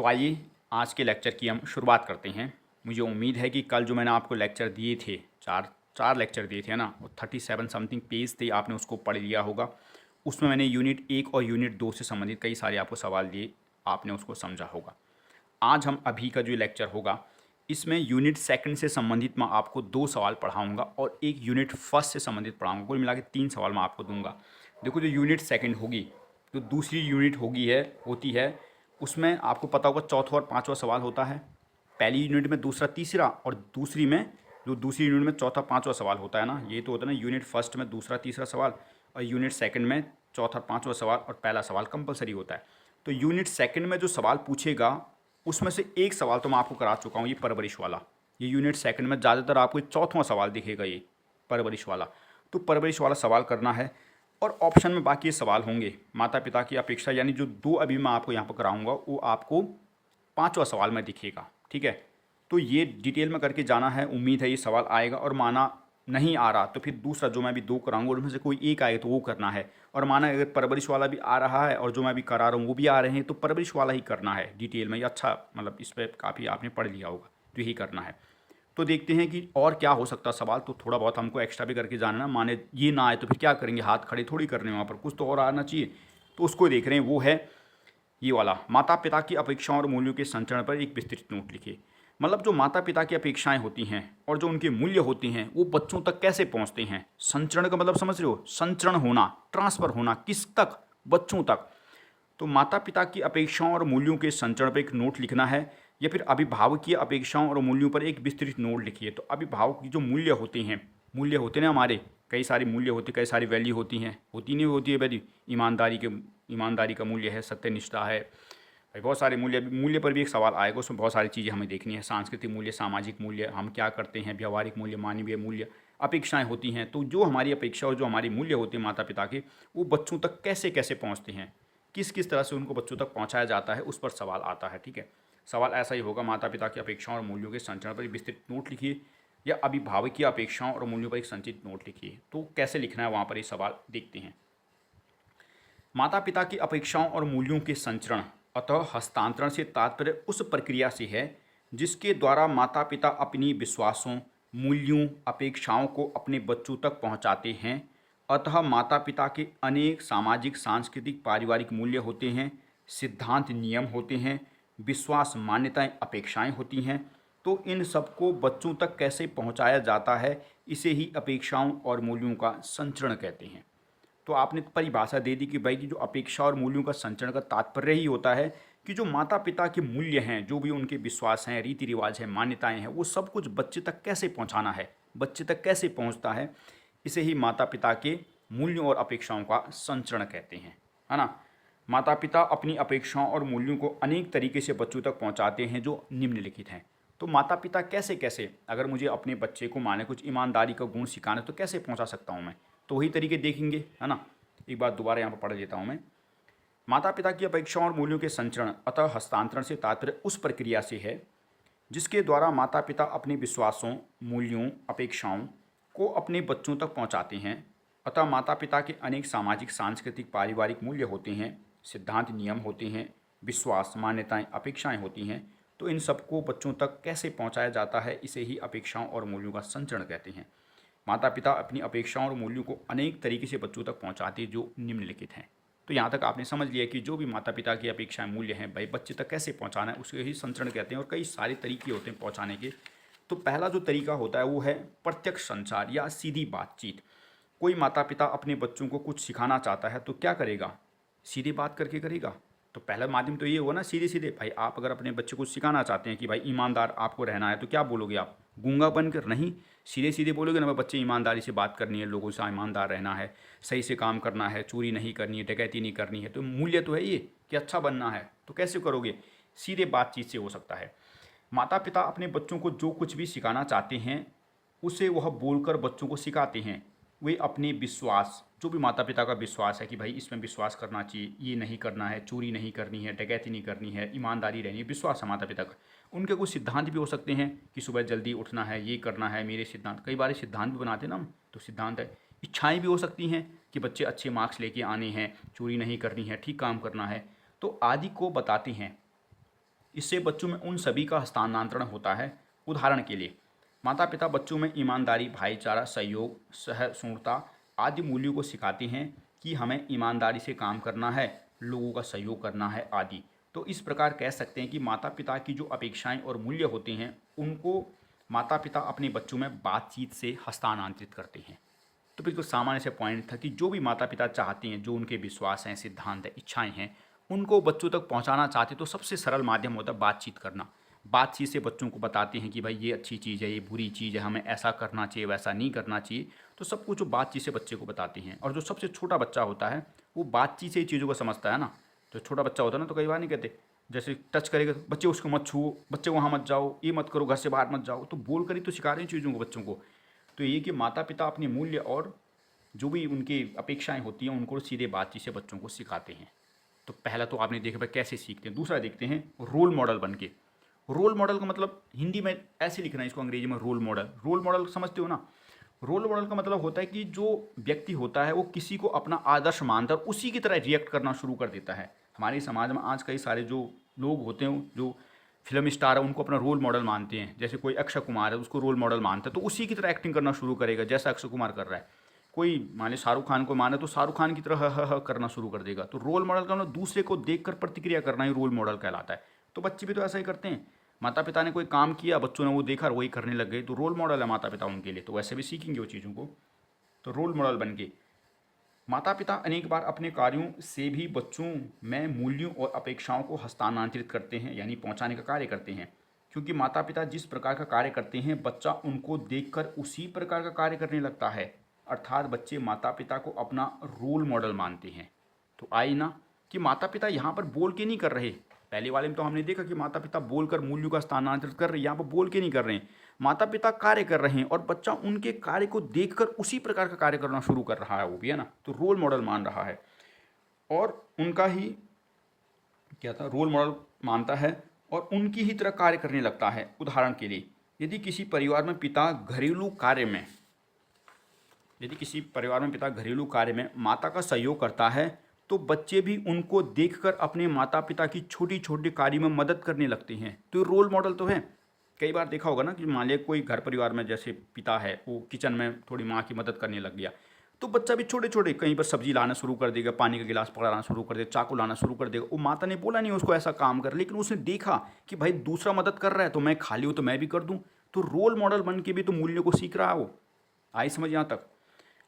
तो आइए आज के लेक्चर की हम शुरुआत करते हैं। मुझे उम्मीद है कि कल जो मैंने आपको लेक्चर दिए थे, चार चार लेक्चर दिए थे ना, और 37 समथिंग पेज थे, आपने उसको पढ़ लिया होगा। उसमें मैंने यूनिट 1 और यूनिट 2 से संबंधित कई सारे आपको सवाल दिए, आपने उसको समझा होगा। आज हम अभी का जो लेक्चर होगा, इसमें यूनिट सेकंड से संबंधित मैं आपको 2 सवाल पढ़ाऊँगा और एक यूनिट फर्स्ट से संबंधित पढ़ाऊँगा। कुल मिला के 3 सवाल मैं आपको दूँगा। देखो, जो यूनिट सेकंड होगी, जो दूसरी यूनिट होती है, उसमें आपको पता होगा चौथा और पाँचवा सवाल होता है। पहली यूनिट में दूसरा तीसरा, और दूसरी में जो दूसरी यूनिट में चौथा पाँचवा सवाल होता है ना, ये तो होता है ना, यूनिट फर्स्ट में दूसरा तीसरा सवाल और यूनिट सेकंड में चौथा पाँचवा सवाल और पहला सवाल कंपलसरी होता है। तो यूनिट सेकंड में जो सवाल पूछेगा, उसमें से एक सवाल तो मैं आपको करा चुका हूँ, ये परवरिश वाला। ये यूनिट सेकंड में ज़्यादातर आपको चौथा सवाल दिखेगा, ये परवरिश वाला। तो परवरिश वाला सवाल करना है, और ऑप्शन में बाकी सवाल होंगे। माता पिता की अपेक्षा, यानी जो 2 अभी मैं आपको यहाँ पर कराऊंगा, वो आपको 5वां सवाल में दिखेगा। ठीक है, तो ये डिटेल में करके जाना है। उम्मीद है ये सवाल आएगा, और माना नहीं आ रहा तो फिर दूसरा जो मैं अभी 2 कराऊंगा उसमें से कोई एक आएगा तो वो करना है। और माना अगर परवरिश वाला भी आ रहा है और जो मैं अभी करा रहा हूँ वो भी आ रहे हैं, तो परवरिश वाला ही करना है डिटेल में। ये अच्छा, मतलब इस पर काफ़ी आपने पढ़ लिया होगा, तो यही करना है। तो देखते हैं कि और क्या हो सकता है सवाल। तो थोड़ा बहुत हमको एक्स्ट्रा भी करके जानना, माने ये ना आए तो फिर क्या करेंगे, हाथ खड़े थोड़ी करने, वहाँ पर कुछ तो और आना चाहिए। तो उसको देख रहे हैं, वो है ये वाला, माता पिता की अपेक्षाओं और मूल्यों के संचरण पर एक विस्तृत नोट लिखिए। मतलब जो माता पिता की अपेक्षाएं होती हैं और जो उनके मूल्य होते हैं, वो बच्चों तक कैसे पहुंचते हैं। संचरण का मतलब समझ रहे हो, संचरण होना, ट्रांसफर होना, किस तक, बच्चों तक। तो माता पिता की अपेक्षाओं और मूल्यों के संचरण पर एक नोट लिखना है, या फिर अभिभावकीय अपेक्षाओं और मूल्यों पर एक विस्तृत नोट लिखिए। तो अभिभावक की जो मूल्य होते हैं, ना हमारे, कई सारे मूल्य होते, कई सारी वैल्यू होती हैं, होती नहीं होती है वैल्यू। ईमानदारी का मूल्य है, सत्यनिष्ठा है भाई, बहुत सारे मूल्य पर भी एक सवाल आएगा। उसमें बहुत सारी चीज़ें हमें देखनी है, सांस्कृतिक मूल्य, सामाजिक मूल्य, हम क्या करते हैं, व्यवहारिक मूल्य, मानवीय मूल्य, अपेक्षाएं होती हैं। तो जो हमारी अपेक्षा और जो हमारे मूल्य होते हैं माता पिता के, वो बच्चों तक कैसे कैसे पहुँचते हैं, किस किस तरह से उनको बच्चों तक पहुँचाया जाता है, उस पर सवाल आता है। ठीक है, सवाल ऐसा ही होगा, माता पिता की अपेक्षाओं और मूल्यों के संचरण पर एक विस्तृत नोट लिखिए, या अभिभावकीय अपेक्षाओं और मूल्यों पर एक संचित नोट लिखिए। तो कैसे लिखना है वहाँ पर ये सवाल देखते हैं। माता पिता की अपेक्षाओं और मूल्यों के संचरण अतः हस्तांतरण से तात्पर्य उस प्रक्रिया से है जिसके द्वारा माता पिता अपनी विश्वासों, मूल्यों, अपेक्षाओं को अपने बच्चों तक पहुंचाते हैं। अतः माता पिता के अनेक सामाजिक, सांस्कृतिक, पारिवारिक मूल्य होते हैं, सिद्धांत, नियम होते हैं, विश्वास, मान्यताएं, अपेक्षाएं होती हैं। तो इन सबको बच्चों तक कैसे पहुंचाया जाता है, इसे ही अपेक्षाओं और मूल्यों का संचरण कहते हैं। तो आपने परिभाषा दे दी कि भाई की जो अपेक्षा और मूल्यों का संचरण का तात्पर्य ही होता है कि जो माता पिता के मूल्य हैं, जो भी उनके विश्वास हैं, रीति रिवाज हैं, मान्यताएं हैं, वो सब कुछ बच्चे तक कैसे पहुंचाना है, बच्चे तक कैसे पहुंचता है, इसे ही माता पिता के मूल्यों और अपेक्षाओं का संचरण कहते हैं, है ना। माता पिता अपनी अपेक्षाओं और मूल्यों को अनेक तरीके से बच्चों तक पहुंचाते हैं जो निम्नलिखित हैं। तो माता पिता कैसे कैसे, अगर मुझे अपने बच्चे को माने कुछ ईमानदारी का गुण सिखाना, तो कैसे पहुंचा सकता हूं मैं, तो वही तरीके देखेंगे, है ना। एक बार दोबारा यहाँ पर पढ़ लेता हूँ मैं। माता पिता की अपेक्षाओं और मूल्यों के संचरण अतः हस्तांतरण से तात्पर्य उस प्रक्रिया से है जिसके द्वारा माता पिता अपने विश्वासों, मूल्यों, अपेक्षाओं को अपने बच्चों तक पहुँचाते हैं। अतः माता पिता के अनेक सामाजिक, सांस्कृतिक, पारिवारिक मूल्य होते हैं, सिद्धांत, नियम होते हैं, विश्वास, मान्यताएं, अपेक्षाएं होती हैं। तो इन सबको बच्चों तक कैसे पहुँचाया जाता है, इसे ही अपेक्षाओं और मूल्यों का संचरण कहते हैं। माता पिता अपनी अपेक्षाओं और मूल्यों को अनेक तरीके से बच्चों तक पहुंचाते हैं जो निम्नलिखित हैं। तो यहाँ तक आपने समझ लिया कि जो भी माता पिता की अपेक्षाएं, मूल्य हैं, भाई बच्चे तक कैसे पहुंचाना है, उसके ही संचरण कहते हैं। और कई सारे तरीके होते हैं पहुंचाने के। तो पहला जो तरीका होता है वो है प्रत्यक्ष संचार या सीधी बातचीत। कोई माता पिता अपने बच्चों को कुछ सिखाना चाहता है तो क्या करेगा, सीधी बात करके करेगा। तो पहला माध्यम तो ये हुआ ना, सीधे सीधे। भाई आप अगर अपने बच्चे को सिखाना चाहते हैं कि भाई ईमानदार आपको रहना है, तो क्या बोलोगे आप, गूंगा बनकर नहीं, सीधे सीधे बोलोगे ना, भाई बच्चे ईमानदारी से बात करनी है, लोगों से ईमानदार रहना है, सही से काम करना है, चोरी नहीं करनी है, डकैती नहीं करनी है। तो मूल्य तो है ये कि अच्छा बनना है, तो कैसे करोगे, सीधे बातचीत से हो सकता है। माता पिता अपने बच्चों को जो कुछ भी सिखाना चाहते हैं उसे वह बोलकर बच्चों को सिखाते हैं। वे अपने विश्वास, जो भी माता पिता का विश्वास है कि भाई इसमें विश्वास करना चाहिए, ये नहीं करना है, चोरी नहीं करनी है, डकैती नहीं करनी है, ईमानदारी रहनी है, विश्वास है माता पिता का। उनके कुछ सिद्धांत भी हो सकते हैं कि सुबह जल्दी उठना है, ये करना है, मेरे सिद्धांत, कई बार सिद्धांत भी बनाते हैं ना हम, तो सिद्धांत है। इच्छाएँ भी हो सकती हैं कि बच्चे अच्छे मार्क्स लेके आने हैं, चोरी नहीं करनी है, ठीक काम करना है, तो आदि को बताते हैं। इससे बच्चों में उन सभी का हस्तांतरण होता है। उदाहरण के लिए माता पिता बच्चों में ईमानदारी, भाईचारा, सहयोग, सहिष्णुता आदि मूल्यों को सिखाते हैं कि हमें ईमानदारी से काम करना है, लोगों का सहयोग करना है आदि। तो इस प्रकार कह सकते हैं कि माता पिता की जो अपेक्षाएं और मूल्य होते हैं उनको माता पिता अपने बच्चों में बातचीत से हस्तांतरित करते हैं। तो बिल्कुल सामान्य से पॉइंट था कि जो भी माता पिता चाहते हैं, जो उनके विश्वास हैं, सिद्धांत हैं, इच्छाएं हैं, उनको बच्चों तक पहुंचाना चाहते तो सबसे सरल माध्यम होता है बातचीत करना। बातचीत से बच्चों को बताते हैं कि भाई ये अच्छी चीज़ है, ये बुरी चीज़ है, हमें ऐसा करना चाहिए, वैसा नहीं करना चाहिए। तो सब कुछ जो बातचीत से बच्चे को बताते हैं। और जो सबसे छोटा बच्चा होता है वो बातचीत से ही चीज़ों को समझता है ना। जो छोटा बच्चा होता है ना, तो कई बार नहीं कहते, जैसे टच करेगा तो बच्चे उसको मत छुओ, बच्चे वहाँ मत जाओ, ये मत करो, घर से बाहर मत जाओ, तो बोल कर ही तो सिखा रहे हैं चीज़ों को बच्चों को। तो ये कि माता पिता अपने मूल्य और जो भी उनकी अपेक्षाएं होती हैं उनको सीधे बातचीत से बच्चों को सिखाते हैं। तो पहला तो आपने देखा भाई कैसे सीखते हैं। दूसरा देखते हैं रोल मॉडल बन के। रोल मॉडल का मतलब हिंदी में ऐसे लिखना है इसको, अंग्रेजी में रोल मॉडल। रोल मॉडल समझते हो ना। रोल मॉडल का मतलब होता है कि जो व्यक्ति होता है वो किसी को अपना आदर्श मानकर उसी की तरह रिएक्ट करना शुरू कर देता है। हमारे समाज में आज कई सारे जो लोग होते हैं, जो फिल्म स्टार है, उनको अपना रोल मॉडल मानते हैं। जैसे कोई अक्षय कुमार है, उसको रोल मॉडल मानता है, तो उसी की तरह एक्टिंग करना शुरू करेगा जैसा अक्षय कुमार कर रहा है। कोई मान ली शाहरुख खान को माने तो शाहरुख खान की तरह ह करना शुरू कर देगा। तो रोल मॉडल का मतलब दूसरे को देखकर प्रतिक्रिया करना ही रोल मॉडल कहलाता है। तो बच्चे भी तो ऐसा ही करते हैं। माता पिता ने कोई काम किया, बच्चों ने वो देखा और वही करने लग गए, तो रोल मॉडल है माता पिता उनके लिए। तो वैसे भी सीखेंगे वो चीज़ों को। तो रोल मॉडल बन के माता पिता अनेक बार अपने कार्यों से भी बच्चों में मूल्यों और अपेक्षाओं को हस्तांतरित करते हैं, यानी पहुंचाने का कार्य करते हैं। क्योंकि माता पिता जिस प्रकार का कार्य करते हैं बच्चा उनको देखकर उसी प्रकार का कार्य करने लगता है। अर्थात बच्चे माता पिता को अपना रोल मॉडल मानते हैं। तो आई ना कि माता पिता यहाँ पर बोल के नहीं कर रहे। पहले वाले में तो हमने देखा कि माता पिता बोलकर मूल्यों का स्थानांतरित कर रहे हैं, यहाँ पर बोल के नहीं कर रहे हैं। माता पिता कार्य कर रहे हैं और बच्चा उनके कार्य को देखकर उसी प्रकार का कार्य करना शुरू कर रहा है, वो भी है ना। तो रोल मॉडल मान रहा है और उनका ही क्या था, रोल मॉडल मानता है और उनकी ही तरह कार्य करने लगता है। उदाहरण के लिए यदि किसी परिवार में पिता घरेलू कार्य में माता का सहयोग करता है तो बच्चे भी उनको देखकर अपने माता पिता की छोटी छोटी कार्य में मदद करने लगते हैं। तो ये रोल मॉडल तो है। कई बार देखा होगा ना कि मान लिया कोई घर परिवार में जैसे पिता है, वो किचन में थोड़ी माँ की मदद करने लग गया, तो बच्चा भी छोटे छोटे कहीं पर सब्जी लाना शुरू कर देगा, पानी का गिलास पकड़ाना शुरू कर देगा, चाकू लाना शुरू कर देगा। वो माता ने बोला नहीं उसको ऐसा काम कर, लेकिन उसने देखा कि भाई दूसरा मदद कर रहा है तो मैं खाली हूँ तो मैं भी कर दूँ। तो रोल मॉडल बन के भी तो मूल्यों को सीख रहा है वो। आई समझ यहाँ तक।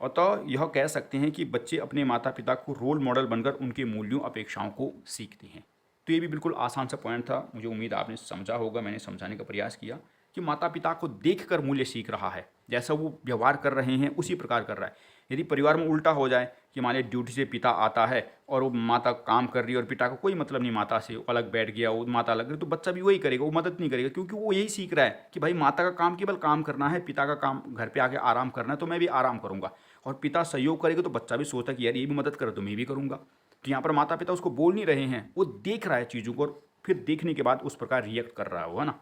और तो यह कह सकते हैं कि बच्चे अपने माता पिता को रोल मॉडल बनकर उनके मूल्यों अपेक्षाओं को सीखते हैं। तो ये भी बिल्कुल आसान सा पॉइंट था। मुझे उम्मीद आपने समझा होगा। मैंने समझाने का प्रयास किया कि माता पिता को देखकर मूल्य सीख रहा है, जैसा वो व्यवहार कर रहे हैं उसी प्रकार कर रहा है। यदि परिवार में उल्टा हो जाए कि मान लीजिए ड्यूटी से पिता आता है और वो माता काम कर रही है और पिता को कोई मतलब नहीं माता से, अलग बैठ गया, वो माता अलग गई, तो बच्चा भी वही करेगा, वो मदद नहीं करेगा। क्योंकि वो यही सीख रहा है कि भाई माता का काम केवल काम करना है, पिता का काम घर पे आके आराम करना है, तो मैं भी आराम करूँगा। और पिता सहयोग करेगा तो बच्चा भी सोचता कि यार ये भी मदद करे तो मैं भी करूँगा। तो यहाँ पर माता पिता उसको बोल नहीं रहे हैं, वो देख रहा है चीज़ों को और फिर देखने के बाद उस प्रकार रिएक्ट कर रहा है ना।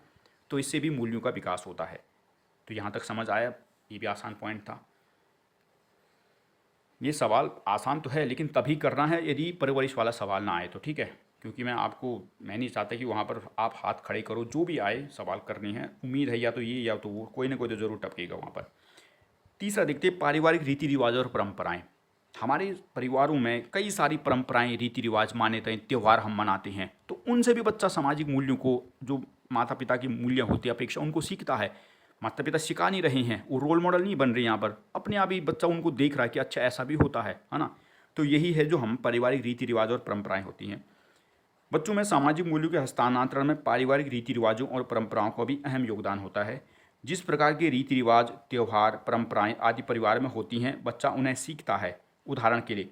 तो इससे भी मूल्यों का विकास होता है। तो यहाँ तक समझ आया। ये भी आसान पॉइंट था। ये सवाल आसान तो है लेकिन तभी करना है यदि परवरिश वाला सवाल ना आए तो, ठीक है। क्योंकि मैं नहीं चाहता कि वहाँ पर आप हाथ खड़े करो, जो भी आए सवाल करने हैं। उम्मीद है या तो ये या तो वो, कोई ना कोई तो ज़रूर टपकेगा वहाँ पर। तीसरा देखते हैं पारिवारिक रीति रिवाज और परंपराएं। हमारे परिवारों में कई सारी परंपराएं, रीति रिवाज, मान्यताएं, त्यौहार हम मनाते हैं। तो उनसे भी बच्चा सामाजिक मूल्यों को, जो माता पिता की मूल्य होती है, अपेक्षा, उनको सीखता है। माता पिता सिखा नहीं रहे हैं, वो रोल मॉडल नहीं बन रहे यहाँ पर, अपने आप ही बच्चा उनको देख रहा है कि अच्छा ऐसा भी होता है ना। तो यही है जो हम पारिवारिक रीति रिवाज और परंपराएं होती हैं। बच्चों में सामाजिक मूल्यों के हस्तांतरण में पारिवारिक रीति रिवाजों और परंपराओं का भी अहम योगदान होता है। जिस प्रकार के रीति रिवाज, त्यौहार, परंपराएं आदि परिवार में होती हैं बच्चा उन्हें सीखता है। उदाहरण के लिए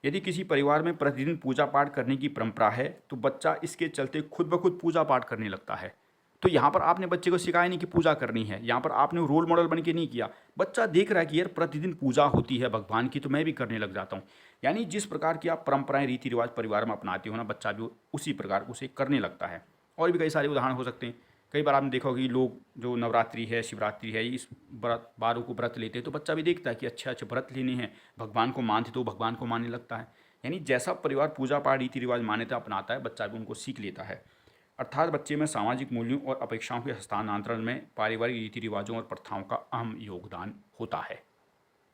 यदि किसी परिवार में प्रतिदिन पूजा पाठ करने की परंपरा है तो बच्चा इसके चलते खुद ब खुद पूजा पाठ करने लगता है। तो यहाँ पर आपने बच्चे को सिखाया नहीं कि पूजा करनी है, यहाँ पर आपने रोल मॉडल बन के नहीं किया। बच्चा देख रहा है कि यार प्रतिदिन पूजा होती है भगवान की, तो मैं भी करने लग जाता हूँ। यानी जिस प्रकार की आप परंपराएं, रीति रिवाज परिवार में अपनाते हो ना, बच्चा भी उसी प्रकार उसे करने लगता है। और भी कई सारे उदाहरण हो सकते हैं। कई बार आपने देखा होगा कि लोग जो नवरात्रि है, शिवरात्रि है, इस व्रत बारों को व्रत लेते हैं तो बच्चा भी देखता है कि अच्छे अच्छे व्रत लेने हैं, भगवान को मानते तो भगवान को मानने लगता है। यानी जैसा परिवार पूजा पाठ, रीति रिवाज, मान्यता अपनाता है बच्चा भी उनको सीख लेता है। अर्थात बच्चे में सामाजिक मूल्यों और अपेक्षाओं के हस्तांतरण में पारिवारिक रीति रिवाजों और प्रथाओं का अहम योगदान होता है।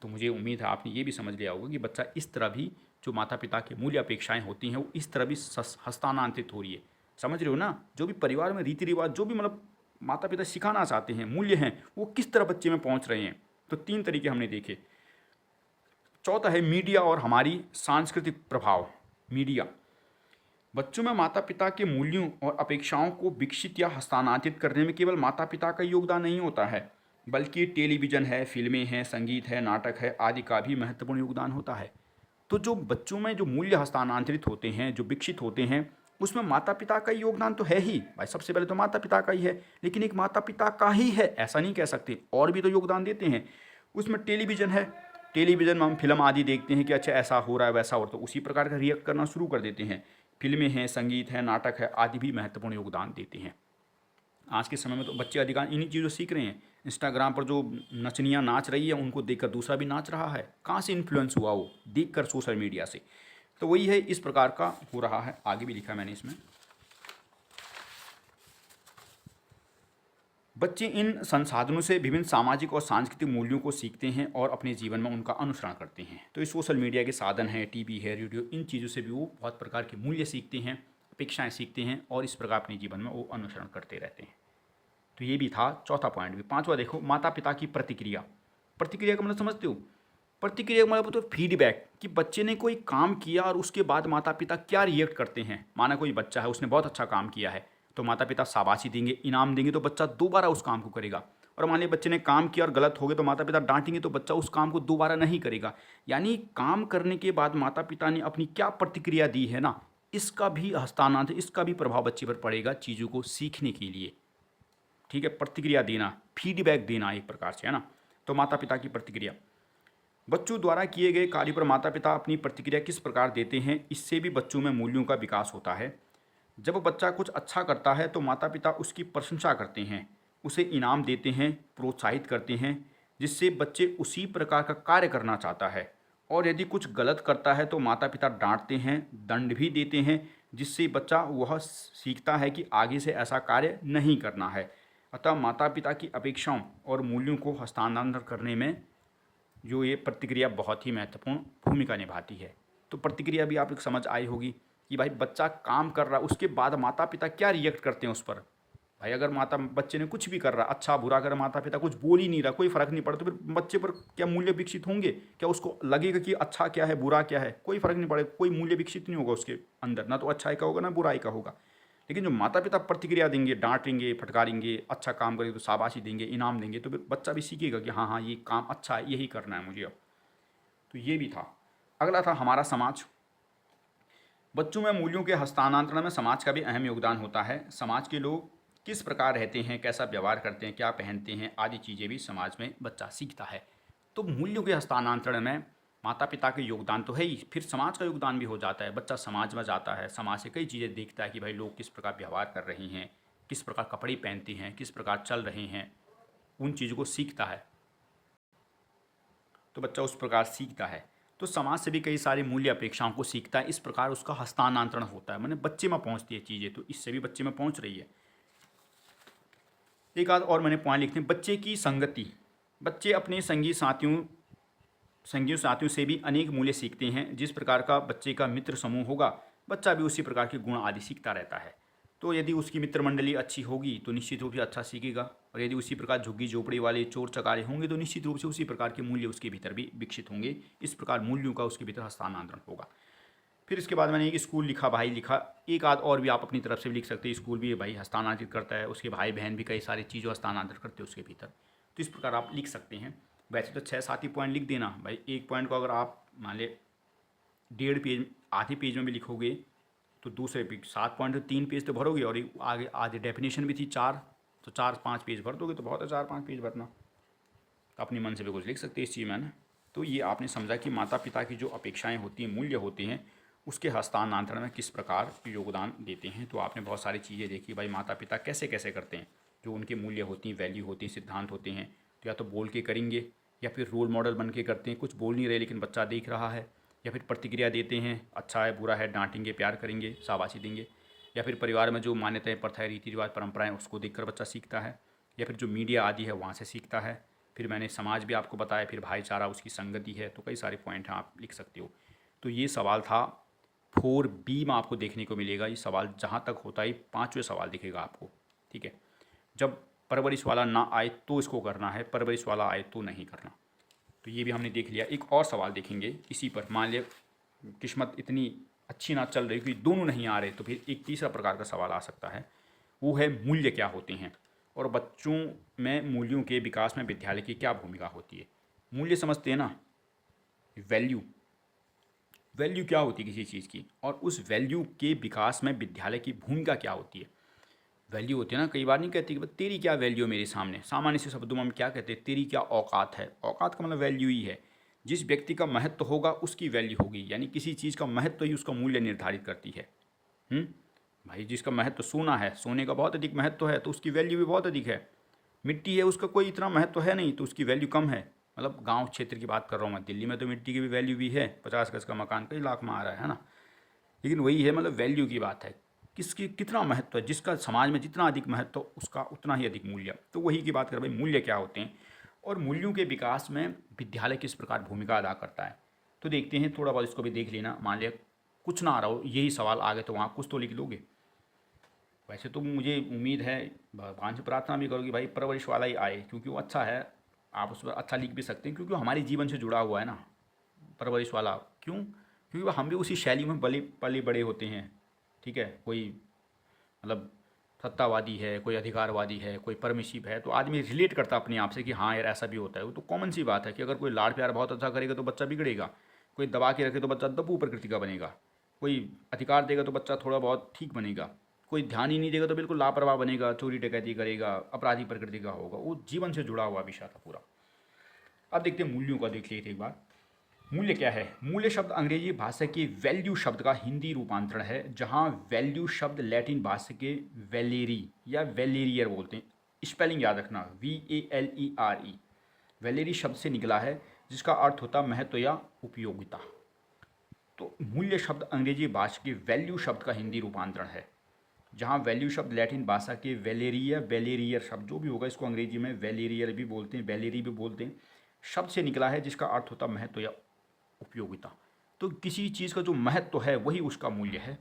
तो मुझे उम्मीद है आपने ये भी समझ लिया होगा कि बच्चा इस तरह भी जो माता पिता की मूल्य अपेक्षाएं होती हैं वो इस तरह भी हस्तांतरित हो रही है। समझ रहे हो ना, जो भी परिवार में रीति रिवाज जो भी मतलब माता पिता सिखाना चाहते हैं मूल्य हैं वो किस तरह बच्चे में पहुंच रहे हैं। तो 3 तरीके हमने देखे। चौथा है मीडिया और हमारी सांस्कृतिक प्रभाव। मीडिया बच्चों में माता पिता के मूल्यों और अपेक्षाओं को विकसित या हस्तांतरित करने में केवल माता पिता का योगदान नहीं होता है, बल्कि टेलीविज़न है, फिल्में हैं, संगीत है, नाटक है आदि का भी महत्वपूर्ण योगदान होता है। तो जो बच्चों में जो मूल्य हस्तांतरित होते हैं, जो विकसित होते हैं, उसमें माता पिता का योगदान तो है ही भाई, सबसे पहले तो माता पिता का ही है। लेकिन एक माता पिता का ही है ऐसा नहीं कह सकते, और भी तो योगदान देते हैं। उसमें टेलीविज़न है, टेलीविज़न में हम फिल्म आदि देखते हैं कि अच्छा ऐसा हो रहा है वैसा हो रहा है, तो उसी प्रकार का रिएक्ट करना शुरू कर देते हैं। फिल्में हैं, संगीत है, नाटक है आदि भी महत्वपूर्ण योगदान देते हैं। आज के समय में तो बच्चे अधिकांश इन्हीं चीज़ों सीख रहे हैं। इंस्टाग्राम पर जो नचनियाँ नाच रही है उनको देखकर दूसरा भी नाच रहा है। कहाँ से इन्फ्लुएंस हुआ वो? देखकर सोशल मीडिया से। तो वही है, इस प्रकार का हो रहा है। आगे भी लिखा मैंने इसमें, बच्चे इन संसाधनों से विभिन्न सामाजिक और सांस्कृतिक मूल्यों को सीखते हैं और अपने जीवन में उनका अनुसरण करते हैं। तो ये सोशल मीडिया के साधन हैं, टीवी है, रेडियो, इन चीज़ों से भी वो बहुत प्रकार के मूल्य सीखते हैं, अपेक्षाएं सीखते हैं और इस प्रकार अपने जीवन में वो अनुसरण करते रहते हैं। तो ये भी था चौथा पॉइंट भी। पांचवा देखो, माता पिता की प्रतिक्रिया। प्रतिक्रिया का मतलब समझते हो? प्रतिक्रिया का मतलब तो फीडबैक, कि बच्चे ने कोई काम किया और उसके बाद माता पिता क्या रिएक्ट करते हैं। माना कोई बच्चा है, उसने बहुत अच्छा काम किया है, तो माता पिता शाबाशी देंगे, इनाम देंगे, तो बच्चा दोबारा उस काम को करेगा। और मान लिया बच्चे ने काम किया और गलत हो गए तो माता पिता डांटेंगे, तो बच्चा उस काम को दोबारा नहीं करेगा। यानी काम करने के बाद माता पिता ने अपनी क्या प्रतिक्रिया दी है ना, इसका भी हस्तांतरण, इसका भी प्रभाव बच्चे पर पड़ेगा चीज़ों को सीखने के लिए। ठीक है, प्रतिक्रिया देना, फीडबैक देना एक प्रकार से, है ना। तो माता पिता की प्रतिक्रिया, बच्चों द्वारा किए गए कार्य पर माता पिता अपनी प्रतिक्रिया किस प्रकार देते हैं, इससे भी बच्चों में मूल्यों का विकास होता है। जब बच्चा कुछ अच्छा करता है तो माता पिता उसकी प्रशंसा करते हैं, उसे इनाम देते हैं, प्रोत्साहित करते हैं, जिससे बच्चे उसी प्रकार का कार्य करना चाहता है। और यदि कुछ गलत करता है तो माता पिता डांटते हैं, दंड भी देते हैं, जिससे बच्चा वह सीखता है कि आगे से ऐसा कार्य नहीं करना है। अतः माता पिता की अपेक्षाओं और मूल्यों को हस्तांतरण करने में जो ये प्रतिक्रिया बहुत ही महत्वपूर्ण भूमिका निभाती है। तो प्रतिक्रिया भी आप लोग समझ आई होगी कि भाई बच्चा काम कर रहा है, उसके बाद माता पिता क्या रिएक्ट करते हैं उस पर। भाई अगर माता बच्चे ने कुछ भी कर रहा, अच्छा बुरा अगर माता पिता कुछ बोल ही नहीं रहा, कोई फ़र्क नहीं पड़ा, तो फिर बच्चे पर क्या मूल्य विकसित होंगे? क्या उसको लगेगा कि अच्छा क्या है बुरा क्या है? कोई फ़र्क नहीं पड़ेगा, कोई मूल्य विकसित नहीं होगा उसके अंदर, ना तो अच्छाई का होगा ना बुराई का होगा। लेकिन जो माता पिता प्रतिक्रिया देंगे, डांटेंगे, फटकारेंगे, अच्छा काम करेंगे तो शाबाशी देंगे, इनाम देंगे, तो फिर बच्चा भी सीखेगा कि हाँ हाँ ये काम अच्छा है, यही करना है मुझे अब। तो ये भी था। अगला था हमारा समाज। बच्चों में मूल्यों के हस्तांतरण में समाज का भी अहम योगदान होता है। समाज के लोग किस प्रकार रहते हैं, कैसा व्यवहार करते हैं, क्या पहनते हैं आदि चीज़ें भी समाज में बच्चा सीखता है। तो मूल्यों के हस्तांतरण में माता पिता के योगदान तो है ही, फिर समाज का योगदान भी हो जाता है। बच्चा समाज में जाता है, समाज से कई चीज़ें देखता है कि भाई लोग किस प्रकार व्यवहार कर रहे हैं, किस प्रकार कपड़े पहनते हैं, किस प्रकार चल रहे हैं, उन चीज़ों को सीखता है। तो बच्चा उस प्रकार सीखता है। तो समाज से भी कई सारी मूल्य अपेक्षाओं को सीखता है, इस प्रकार उसका हस्तांतरण होता है, मैंने बच्चे में पहुंचती है चीज़ें, तो इससे भी बच्चे में पहुंच रही है। एक आध और मैंने पॉइंट लिखते हैं, बच्चे की संगति। बच्चे अपने संगियों साथियों से भी अनेक मूल्य सीखते हैं। जिस प्रकार का बच्चे का मित्र समूह होगा, बच्चा भी उसी प्रकार के गुण आदि सीखता रहता है। तो यदि उसकी मित्र मंडली अच्छी होगी तो निश्चित रूप से अच्छा सीखेगा, और यदि उसी प्रकार झुग्गी झोपड़ी वाले चोर चकारे होंगे तो निश्चित रूप से उसी प्रकार के मूल्य उसके भीतर भी विकसित होंगे। इस प्रकार मूल्यों का उसके भीतर हस्तांतरण होगा। फिर इसके बाद मैंने एक स्कूल लिखा, भाई लिखा, एक आध और भी आप अपनी तरफ से भी लिख सकते हैं। स्कूल भी भाई हस्तांतरित करता है, उसके भाई बहन भी कई सारी चीज़ों हस्तांतरित करते हैं उसके भीतर। तो इस प्रकार आप लिख सकते हैं। वैसे तो 6-7 ही पॉइंट लिख देना भाई, एक पॉइंट को अगर आप मान ले 1.5 पेज, आधे पेज में भी लिखोगे तो दूसरे पेज 7 पॉइंट, तो 3 पेज तो भरोगे, और आगे आगे डेफिनेशन भी थी 4, तो 4-5 पेज भर दोगे तो बहुत है 4-5 पेज भरना। तो अपने मन से भी कुछ लिख सकते हैं इस चीज़ में ना। तो ये आपने समझा कि माता पिता की जो अपेक्षाएं होती हैं, मूल्य होते हैं, उसके हस्तांतरण में किस प्रकार योगदान देते हैं। तो आपने बहुत सारी चीज़ें देखी भाई, माता पिता कैसे कैसे करते हैं, जो उनके मूल्य होती हैं, वैल्यू होती हैं, सिद्धांत होते हैं। तो या तो बोल के करेंगे, या फिर रोल मॉडल बन के करते हैं, कुछ बोल नहीं रहे लेकिन बच्चा देख रहा है, या फिर प्रतिक्रिया देते हैं, अच्छा है बुरा है, डांटेंगे, प्यार करेंगे, शाबाशी देंगे, या फिर परिवार में जो मान्यताएं, प्रथाएं, रीति रिवाज, परंपराएं उसको देखकर बच्चा सीखता है, या फिर जो मीडिया आदि है वहाँ से सीखता है। फिर मैंने समाज भी आपको बताया, फिर भाईचारा, उसकी संगति है, तो कई सारे पॉइंट हैं, आप लिख सकते हो। तो ये सवाल था 4B में आपको देखने को मिलेगा। ये सवाल जहाँ तक होता है 5वें सवाल दिखेगा आपको, ठीक है। जब परवरिश वाला ना आए तो इसको करना है, परवरिश वाला आए तो नहीं करना। तो ये भी हमने देख लिया। एक और सवाल देखेंगे इसी पर। मान लिया किस्मत इतनी अच्छी ना चल रही कि दोनों नहीं आ रहे, तो फिर एक तीसरा प्रकार का सवाल आ सकता है, वो है मूल्य क्या होते हैं और बच्चों में मूल्यों के विकास में विद्यालय की क्या भूमिका होती है। मूल्य समझते हैं ना, वैल्यू। वैल्यू क्या होती है किसी चीज़ की, और उस वैल्यू के विकास में विद्यालय की भूमिका क्या होती है। वैल्यू होती है ना, कई बार नहीं कहती कि तेरी क्या वैल्यू है मेरे सामने। सामान्य से शब्दों में हम क्या कहते हैं, तेरी क्या औकात है। औकात का मतलब वैल्यू ही है। जिस व्यक्ति का महत्व होगा उसकी वैल्यू होगी, यानी किसी चीज़ का महत्व ही उसका मूल्य निर्धारित करती है। हम्म भाई, जिसका महत्व सोना है, सोने का बहुत अधिक महत्व है, तो उसकी वैल्यू भी बहुत अधिक है। मिट्टी है, उसका कोई इतना महत्व है नहीं, तो उसकी वैल्यू कम है। मतलब गांव क्षेत्र की बात कर रहा हूँ मैं। दिल्ली में तो मिट्टी की भी वैल्यू भी है, 50 गज का मकान कई लाख में आ रहा है ना। लेकिन वही है, मतलब वैल्यू की बात है, किसकी कितना महत्व है। जिसका समाज में जितना अधिक महत्व उसका उतना ही अधिक मूल्य। तो वही की बात कर भाई, मूल्य क्या होते हैं और मूल्यों के विकास में विद्यालय किस प्रकार भूमिका अदा करता है। तो देखते हैं, थोड़ा बहुत इसको भी देख लेना। मान लिया कुछ ना आ रहा हो, यही सवाल आ गए, तो वहाँ कुछ तो लिख लोगे। वैसे तो मुझे उम्मीद है, भगवान से प्रार्थना भी करो कि भाई परवरिश वाला ही आए, क्योंकि वो अच्छा है। आप उस पर अच्छा लिख भी सकते हैं, क्योंकि वो हमारे जीवन से जुड़ा हुआ है ना, परवरिश वाला। क्यों? क्योंकि हम भी उसी शैली में पले पले बड़े होते हैं, ठीक है। कोई मतलब सत्तावादी है, कोई अधिकारवादी है, कोई परमिशिव है, तो आदमी रिलेट करता है अपने आप से कि हाँ यार ऐसा भी होता है। वो तो कॉमन सी बात है कि अगर कोई लाड़ प्यार बहुत अच्छा करेगा तो बच्चा बिगड़ेगा, कोई दबा के रखे तो बच्चा दबू प्रकृति का बनेगा, कोई अधिकार देगा तो बच्चा थोड़ा बहुत ठीक बनेगा, कोई ध्यान ही नहीं देगा तो बिल्कुल लापरवाह बनेगा, चोरी डकैती करेगा, अपराधी प्रकृति का होगा। वो जीवन से जुड़ा हुआ विषय था पूरा। अब देखते हैं मूल्यों का, देख लेते एक बार। मूल्य क्या है? मूल्य शब्द अंग्रेजी भाषा के वैल्यू शब्द का हिंदी रूपांतरण है, जहां वैल्यू शब्द लैटिन भाषा के वैलेरी या वैलेरियर बोलते हैं। स्पेलिंग याद रखना, VALERE। वैलेरी शब्द से निकला है, जिसका अर्थ होता महत्व या उपयोगिता। तो मूल्य शब्द अंग्रेजी भाषा के वैल्यू शब्द का हिंदी रूपांतरण है, जहाँ वैल्यू शब्द लैटिन भाषा के वैलेरी या वैलेरियर शब्द, जो भी होगा, इसको अंग्रेजी में वैलेरियर भी बोलते हैं, वैलेरी भी बोलते हैं, शब्द से निकला है, जिसका अर्थ होता महत्व या उपयोगिता। तो किसी चीज़ का जो महत्व है वही उसका मूल्य है।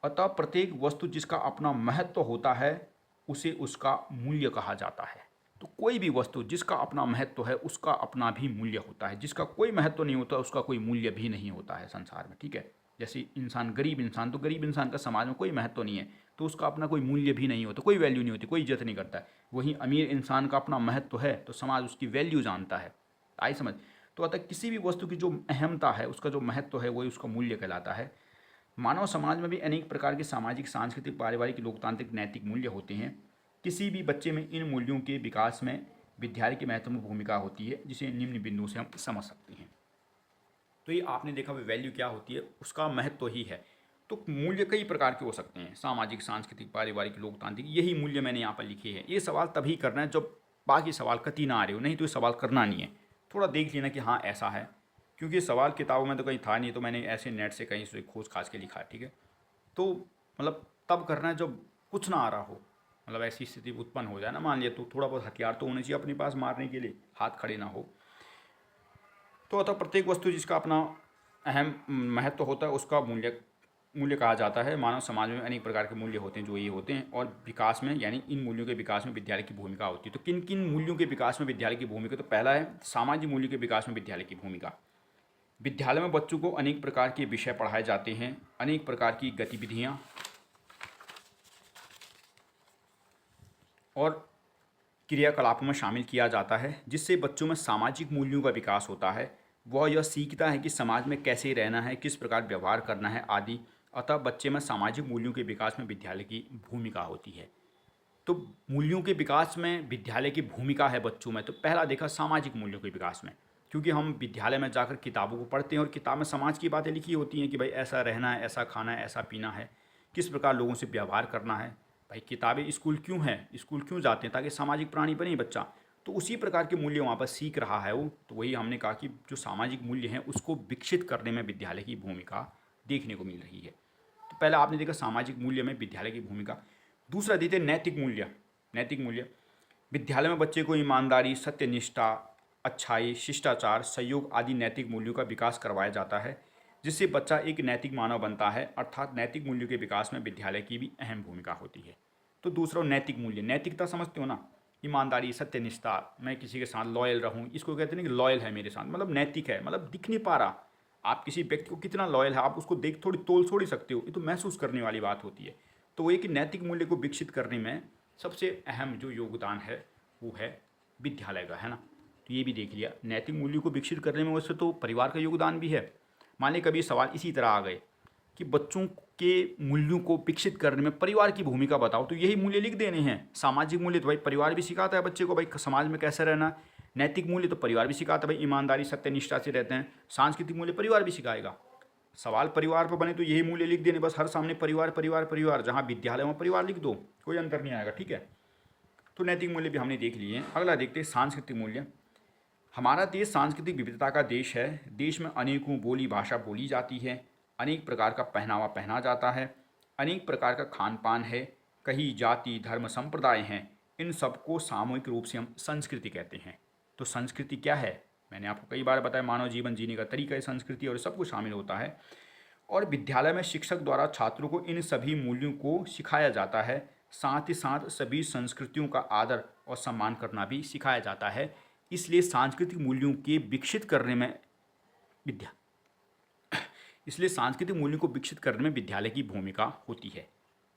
अतः प्रत्येक वस्तु जिसका अपना महत्व होता है उसे उसका मूल्य कहा जाता है। तो कोई भी वस्तु जिसका अपना महत्व है उसका अपना भी मूल्य होता है। जिसका कोई महत्व नहीं होता उसका कोई मूल्य भी नहीं होता है संसार में, ठीक है। जैसे इंसान, गरीब इंसान, तो गरीब इंसान का समाज में कोई महत्व नहीं है, तो उसका अपना कोई मूल्य भी नहीं होता, कोई वैल्यू नहीं होती, कोई इज्जत नहीं करता है। वहीं अमीर इंसान का अपना महत्व है तो समाज उसकी वैल्यू जानता है। आई समझ? तो अतः किसी भी वस्तु की जो अहमता है, उसका जो महत्व है, वही उसका मूल्य कहलाता है। मानव समाज में भी अनेक प्रकार के सामाजिक, सांस्कृतिक, पारिवारिक, लोकतांत्रिक, नैतिक मूल्य होते हैं। किसी भी बच्चे में इन मूल्यों के विकास में विद्यालय की महत्वपूर्ण भूमिका होती है, जिसे निम्न बिंदुओं से हम समझ सकते हैं। तो ये आपने देखा वैल्यू क्या होती है, उसका महत्व ही है। तो मूल्य कई प्रकार के हो सकते हैं, सामाजिक, सांस्कृतिक, पारिवारिक, लोकतांत्रिक, यही मूल्य मैंने यहाँ पर लिखे हैं। ये सवाल तभी करना है जब बाकी सवाल कति ना आ रहे हो, नहीं तो ये सवाल करना नहीं है। थोड़ा देख लेना कि हाँ ऐसा है, क्योंकि ये सवाल किताबों में तो कहीं था नहीं, तो मैंने ऐसे नेट से कहीं से खोज खाज के लिखा है, ठीक है। तो मतलब तब करना है जब कुछ ना आ रहा हो, मतलब ऐसी स्थिति उत्पन्न हो जाए ना, मान लिया, तो थोड़ा बहुत हथियार तो होने चाहिए अपने पास मारने के लिए, हाथ खड़े ना हो। तो अतः प्रत्येक वस्तु जिसका अपना अहम महत्व होता है उसका मूल्य मूल्य कहा जाता है। मानव समाज में अनेक प्रकार के मूल्य होते हैं जो ये होते हैं, और विकास में, यानी इन मूल्यों के विकास में विद्यालय की भूमिका होती है। तो किन किन मूल्यों के विकास में विद्यालय की भूमिका? तो पहला है सामाजिक मूल्य के विकास में विद्यालय की भूमिका। विद्यालय में बच्चों को अनेक प्रकार के विषय पढ़ाए जाते हैं, अनेक प्रकार की गतिविधियाँ और क्रियाकलापों में शामिल किया जाता है, जिससे बच्चों में सामाजिक मूल्यों का विकास होता है। वह यह सीखता है कि समाज में कैसे रहना है, किस प्रकार व्यवहार करना है आदि। अतः बच्चे में सामाजिक मूल्यों के विकास में विद्यालय की भूमिका होती है। तो मूल्यों के विकास में विद्यालय की भूमिका है बच्चों में। तो पहला देखा सामाजिक मूल्यों के विकास में, क्योंकि हम विद्यालय में जाकर किताबों को पढ़ते हैं और किताब में समाज की बातें लिखी होती हैं कि भाई ऐसा रहना है, ऐसा खाना है, ऐसा पीना है, किस प्रकार लोगों से व्यवहार करना है। भाई किताबें स्कूल क्यों हैं, स्कूल क्यों जाते हैं? ताकि सामाजिक प्राणी बने बच्चा। तो उसी प्रकार के मूल्य वहाँ पर सीख रहा है वो। तो वही हमने कहा कि जो सामाजिक मूल्य हैं उसको विकसित करने में विद्यालय की भूमिका देखने को मिल रही है। तो तो पहले आपने देखा सामाजिक मूल्य में विद्यालय की भूमिका। दूसरा देखते हैं नैतिक मूल्य। नैतिक मूल्य विद्यालय में बच्चे को ईमानदारी, सत्यनिष्ठा, अच्छाई, शिष्टाचार, सहयोग आदि नैतिक मूल्यों का विकास करवाया जाता है, जिससे बच्चा एक नैतिक मानव बनता है। अर्थात नैतिक मूल्यों के विकास में विद्यालय की भी अहम भूमिका होती है। तो दूसरा नैतिक मूल्य, नैतिकता समझते हो ना, ईमानदारी, सत्यनिष्ठा, मैं किसी के साथ लॉयल रहूं, इसको कहते हैं ना कि लॉयल है मेरे साथ, मतलब नैतिक है, मतलब दिख नहीं पा रहा आप किसी व्यक्ति को कितना लॉयल है, आप उसको देख थोड़ी तोल थोड़ी सकते हो, ये तो महसूस करने वाली बात होती है। तो वो एक नैतिक मूल्य को विकसित करने में सबसे अहम जो योगदान है वो है विद्यालय का, है ना। तो ये भी देख लिया, नैतिक मूल्यों को विकसित करने में वैसे तो परिवार का योगदान भी है। मान लीजिए कभी सवाल इसी तरह आ गए कि बच्चों के मूल्यों को विकसित करने में परिवार की भूमिका बताओ, तो यही मूल्य लिख देने हैं। सामाजिक मूल्य तो भाई परिवार भी सिखाता है बच्चे को, भाई समाज में कैसे रहना। नैतिक मूल्य तो परिवार भी सिखाता है, भाई ईमानदारी, सत्यनिष्ठा से रहते हैं। सांस्कृतिक मूल्य परिवार भी सिखाएगा। सवाल परिवार पर बने तो यही मूल्य लिख देने, बस हर सामने परिवार परिवार परिवार, जहाँ विद्यालय में परिवार लिख दो, कोई अंतर नहीं आएगा, ठीक है। तो नैतिक मूल्य भी हमने देख लिए हैं। अगला देखते हैं सांस्कृतिक मूल्य। हमारा देश सांस्कृतिक विविधता का देश है। देश में अनेकों बोली भाषा बोली जाती है, अनेक प्रकार का पहनावा पहना जाता है, अनेक प्रकार का खान पान है, कई जाति धर्म संप्रदाय हैं। इन सबको सामूहिक रूप से हम संस्कृति कहते हैं। तो संस्कृति क्या है, मैंने आपको कई बार बताया, मानव जीवन जीने का तरीका है संस्कृति, और सब कुछ शामिल होता है। और विद्यालय में शिक्षक द्वारा छात्रों को इन सभी मूल्यों को सिखाया जाता है। साथ ही साथ सभी संस्कृतियों का आदर और सम्मान करना भी सिखाया जाता है। इसलिए सांस्कृतिक मूल्यों के विकसित करने में विद्या इसलिए सांस्कृतिक मूल्यों को विकसित करने में विद्यालय की भूमिका होती है।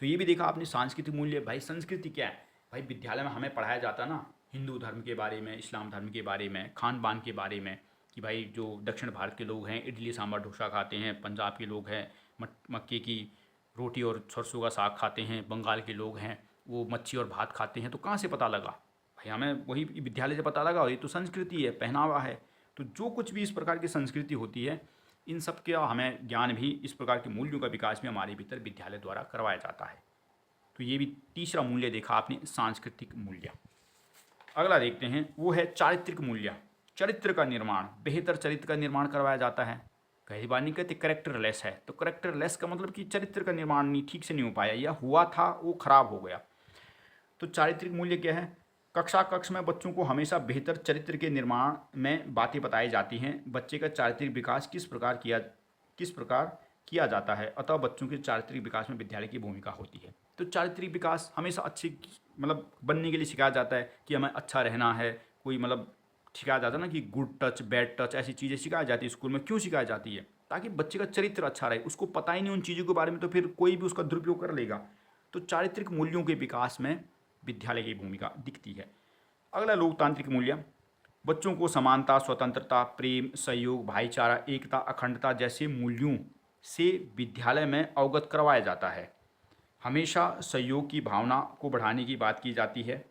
तो ये भी देखा आपने सांस्कृतिक मूल्य। भाई संस्कृति क्या है, भाई विद्यालय में हमें पढ़ाया जाता ना हिंदू धर्म के बारे में, इस्लाम धर्म के बारे में, खान पान के बारे में, कि भाई जो दक्षिण भारत के लोग हैं इडली सांभर डोसा खाते हैं, पंजाब के लोग हैं मक्के की रोटी और सरसों का साग खाते हैं, बंगाल के लोग हैं वो मच्छी और भात खाते हैं। तो कहाँ से पता लगा भाई, हमें वही विद्यालय से पता लगा, और ये तो संस्कृति है, पहनावा है। तो जो कुछ भी इस प्रकार की संस्कृति होती है, इन सब का हमें ज्ञान भी, इस प्रकार के मूल्यों का विकास भी हमारे भीतर विद्यालय द्वारा करवाया जाता है। तो ये भी तीसरा मूल्य देखा आपने, सांस्कृतिक मूल्य। अगला देखते हैं, वो है चारित्रिक मूल्य। चरित्र का निर्माण, बेहतर चरित्र का निर्माण करवाया जाता है। कई बार नहीं कहते करेक्टरलेस है, तो करेक्टरलेस का मतलब कि चरित्र का निर्माण नहीं ठीक से नहीं हो पाया, या हुआ था वो खराब हो गया। तो चारित्रिक मूल्य क्या है, कक्षा कक्ष में बच्चों को हमेशा बेहतर चरित्र के निर्माण में बातें बताई जाती हैं। बच्चे का चारित्रिक विकास किस प्रकार किया जाता है, अतः बच्चों के चारित्रिक विकास में विद्यालय की भूमिका होती है। तो चारित्रिक विकास हमेशा अच्छे मतलब बनने के लिए सिखाया जाता है कि हमें अच्छा रहना है। कोई मतलब सिखाया जाता है ना कि गुड टच बैड टच, ऐसी चीज़ें सिखाई जाती है स्कूल में। क्यों सिखाई जाती है, ताकि बच्चे का चरित्र अच्छा रहे। उसको पता ही नहीं उन चीज़ों के बारे में, तो फिर कोई भी उसका दुरुपयोग कर लेगा। तो चारित्रिक मूल्यों के विकास में विद्यालय की भूमिका दिखती है। अगला लोकतांत्रिक मूल्य, बच्चों को समानता, स्वतंत्रता, प्रेम, सहयोग, भाईचारा, एकता, अखंडता जैसे मूल्यों से विद्यालय में अवगत करवाया जाता है। हमेशा सहयोग की भावना को बढ़ाने की बात की जाती है।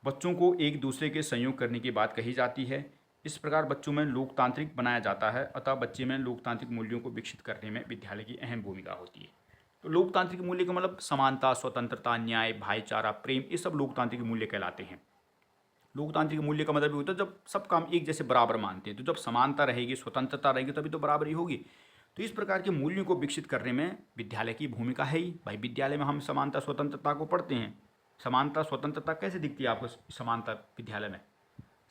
बच्चों को एक दूसरे के सहयोग करने की बात कही जाती है। इस प्रकार बच्चों में लोकतांत्रिक बनाया जाता है, अतः बच्चे में लोकतांत्रिक मूल्यों को विकसित करने में विद्यालय की अहम भूमिका होती है। तो लोकतांत्रिक मूल्य का मतलब समानता, स्वतंत्रता, न्याय, भाईचारा, प्रेम, ये सब लोकतांत्रिक मूल्य कहलाते हैं। लोकतांत्रिक मूल्य का मतलब होता है जब सब काम एक जैसे बराबर मानते हैं। तो जब समानता रहेगी, स्वतंत्रता रहेगी, तभी तो बराबरी होगी। तो इस प्रकार के मूल्यों को विकसित करने में विद्यालय की भूमिका है ही। भाई विद्यालय में हम समानता स्वतंत्रता को पढ़ते हैं। समानता स्वतंत्रता कैसे दिखती है आपको समानता विद्यालय में?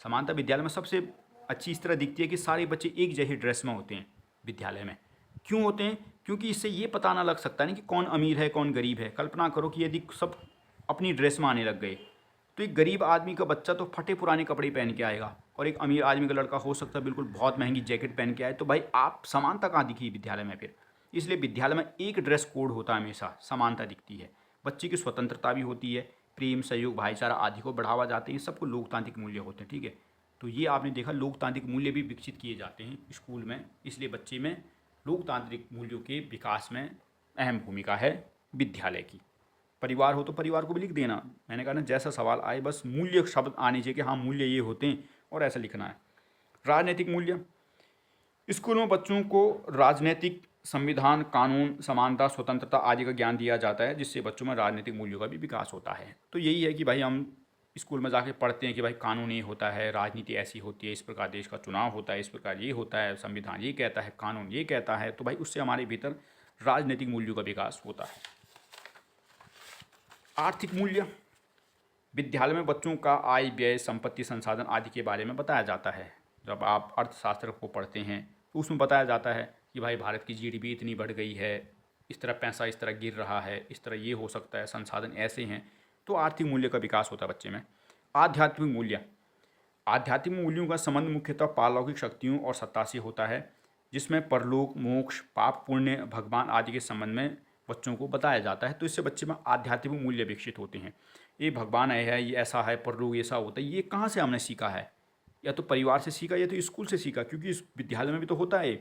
समानता विद्यालय में सबसे अच्छी इस तरह दिखती है कि सारे बच्चे एक जैसी ड्रेस में होते हैं विद्यालय में। क्यों होते हैं? क्योंकि इससे ये पता ना लग सकता नहीं कि कौन अमीर है कौन गरीब है। कल्पना करो कि यदि सब अपनी ड्रेस में आने लग गए, तो एक गरीब आदमी का बच्चा तो फटे पुराने कपड़े पहन के आएगा, और एक अमीर आदमी का लड़का हो सकता है बिल्कुल बहुत महंगी जैकेट पहन के आए। तो भाई आप समानता कहाँ दिखी विद्यालय में फिर? इसलिए विद्यालय में एक ड्रेस कोड होता है, हमेशा समानता दिखती है। बच्चे की स्वतंत्रता भी होती है, प्रेम, सहयोग, भाईचारा आदि को बढ़ावा जाते हैं। सबको लोकतांत्रिक मूल्य होते हैं, ठीक है। तो ये आपने देखा, लोकतांत्रिक मूल्य भी विकसित किए जाते हैं स्कूल में। इसलिए बच्चे में लोकतांत्रिक मूल्यों के विकास में अहम भूमिका है विद्यालय की। परिवार हो तो परिवार को भी लिख देना। मैंने कहा ना, जैसा सवाल आए बस मूल्य शब्द आने चाहिए कि हाँ मूल्य ये होते हैं, और ऐसा लिखना है। राजनीतिक मूल्य, स्कूल में बच्चों को राजनीतिक, संविधान, कानून, समानता, स्वतंत्रता आदि का ज्ञान दिया जाता है, जिससे बच्चों में राजनीतिक मूल्यों का भी विकास होता है। तो यही है कि भाई हम स्कूल में जाके पढ़ते हैं कि भाई कानून ये होता है, राजनीति ऐसी होती है, इस प्रकार देश का चुनाव होता है, इस प्रकार ये होता है, संविधान ये कहता है, कानून ये कहता है। तो भाई उससे हमारे भीतर राजनीतिक मूल्यों का विकास होता है। आर्थिक मूल्य, विद्यालय में बच्चों का आय व्यय संपत्ति संसाधन आदि के बारे में बताया जाता है। जब आप अर्थशास्त्र को पढ़ते हैं तो उसमें बताया जाता है कि भाई भारत की जीडीपी इतनी बढ़ गई है, इस तरह पैसा इस तरह गिर रहा है, इस तरह ये हो सकता है, संसाधन ऐसे हैं। तो आर्थिक मूल्य का विकास होता है बच्चे में। आध्यात्मिक मूल्य, आध्यात्मिक मूल्यों का संबंध मुख्यतः पारलौकिक शक्तियों और सत्ता से होता है, जिसमें परलोक, मोक्ष, पाप पुण्य, भगवान आदि के संबंध में बच्चों को बताया जाता है। तो इससे बच्चे में आध्यात्मिक मूल्य विकसित होते हैं। ये भगवान है, ये ऐसा है, परलोक ऐसा होता है, ये कहाँ से हमने सीखा है? या तो परिवार से सीखा या तो स्कूल से सीखा, क्योंकि इस विद्यालय में भी तो होता है।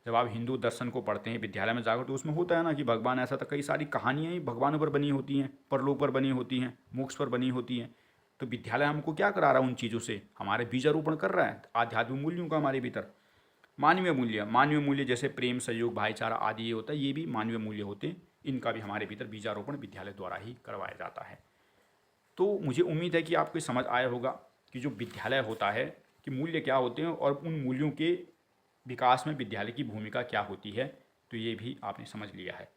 जब आप हिंदू दर्शन को पढ़ते हैं विद्यालय में जाकर तो उसमें होता है ना कि भगवान ऐसा था, कई सारी कहानियाँ ही भगवानों पर बनी होती हैं, परलोक पर बनी होती हैं, मोक्ष पर बनी होती हैं। तो विद्यालय हमको क्या करा रहा है? उन चीज़ों से हमारे बीजारोपण कर रहा है आध्यात्मिक मूल्यों का हमारे भीतर। मानवीय मूल्य, मानवीय मूल्य जैसे प्रेम, सहयोग, भाईचारा आदि ये होता है, ये भी मानवीय मूल्य होते हैं। इनका भी हमारे भीतर बीजारोपण विद्यालय द्वारा ही करवाया जाता है। तो मुझे उम्मीद है कि आपको समझ आया होगा कि जो विद्यालय होता है कि मूल्य क्या होते हैं और उन मूल्यों के विकास में विद्यालय की भूमिका क्या होती है। तो ये भी आपने समझ लिया है।